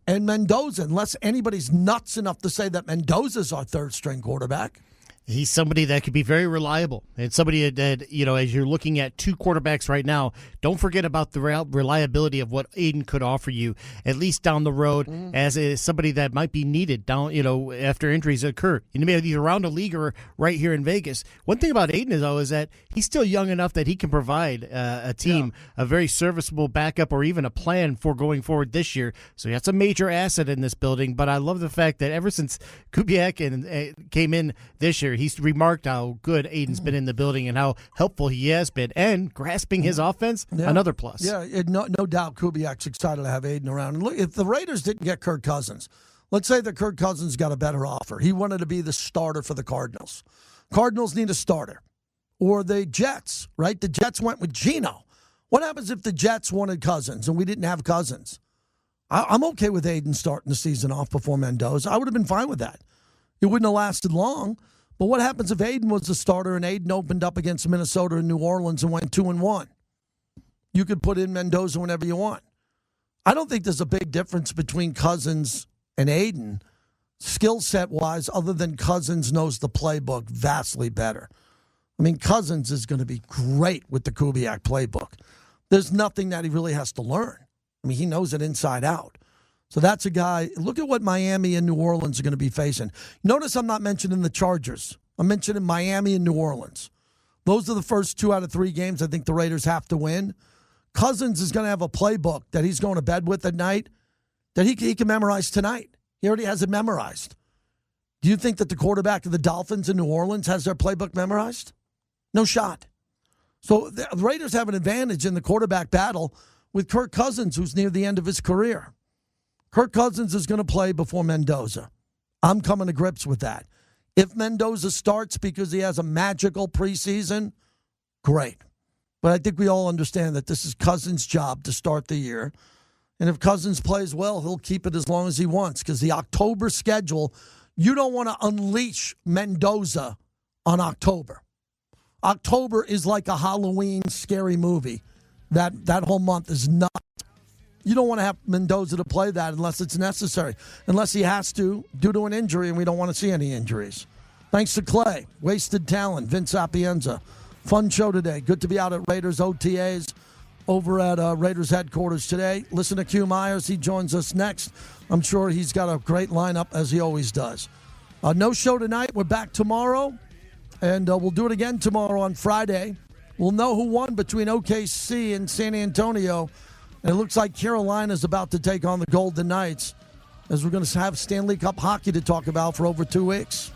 and Mendoza, unless anybody's nuts enough to say that Mendoza's our third-string quarterback. He's somebody that could be very reliable. And somebody that, as you're looking at two quarterbacks right now, don't forget about the reliability of what Aiden could offer you, at least down the road, as somebody that might be needed down, after injuries occur. Maybe around the league or right here in Vegas. One thing about Aiden is that he's still young enough that he can provide a team a very serviceable backup or even a plan for going forward this year. So that's a major asset in this building. But I love the fact that ever since Kubiak came in this year, he's remarked how good Aiden's been in the building and how helpful he has been, and grasping his offense, another plus. Yeah, no doubt Kubiak's excited to have Aiden around. And look, if the Raiders didn't get Kirk Cousins, let's say that Kirk Cousins got a better offer. He wanted to be the starter for the Cardinals. Cardinals need a starter. Or the Jets, right? The Jets went with Geno. What happens if the Jets wanted Cousins and we didn't have Cousins? I'm okay with Aiden starting the season off before Mendoza. I would have been fine with that. It wouldn't have lasted long. But what happens if Aiden was the starter and Aiden opened up against Minnesota and New Orleans and went 2-1? You could put in Mendoza whenever you want. I don't think there's a big difference between Cousins and Aiden, skill set wise, other than Cousins knows the playbook vastly better. I mean, Cousins is going to be great with the Kubiak playbook. There's nothing that he really has to learn. I mean, he knows it inside out. So that's a guy. Look at what Miami and New Orleans are going to be facing. Notice I'm not mentioning the Chargers. I'm mentioning Miami and New Orleans. Those are the first 2 out of 3 games I think the Raiders have to win. Cousins is going to have a playbook that he's going to bed with at night that he can memorize tonight. He already has it memorized. Do you think that the quarterback of the Dolphins in New Orleans has their playbook memorized? No shot. So the Raiders have an advantage in the quarterback battle with Kirk Cousins, who's near the end of his career. Kirk Cousins is going to play before Mendoza. I'm coming to grips with that. If Mendoza starts because he has a magical preseason, great. But I think we all understand that this is Cousins' job to start the year. And if Cousins plays well, he'll keep it as long as he wants, because the October schedule, you don't want to unleash Mendoza on October. October is like a Halloween scary movie. That whole month is nuts. You don't want to have Mendoza to play that unless it's necessary, unless he has to due to an injury, and we don't want to see any injuries. Thanks to Clay, Wasted Talent, Vince Sapienza. Fun show today. Good to be out at Raiders OTAs over at Raiders headquarters today. Listen to Q Myers. He joins us next. I'm sure he's got a great lineup, as he always does. No show tonight. We're back tomorrow, and we'll do it again tomorrow on Friday. We'll know who won between OKC and San Antonio. And it looks like Carolina's about to take on the Golden Knights, as we're going to have Stanley Cup hockey to talk about for over 2 weeks.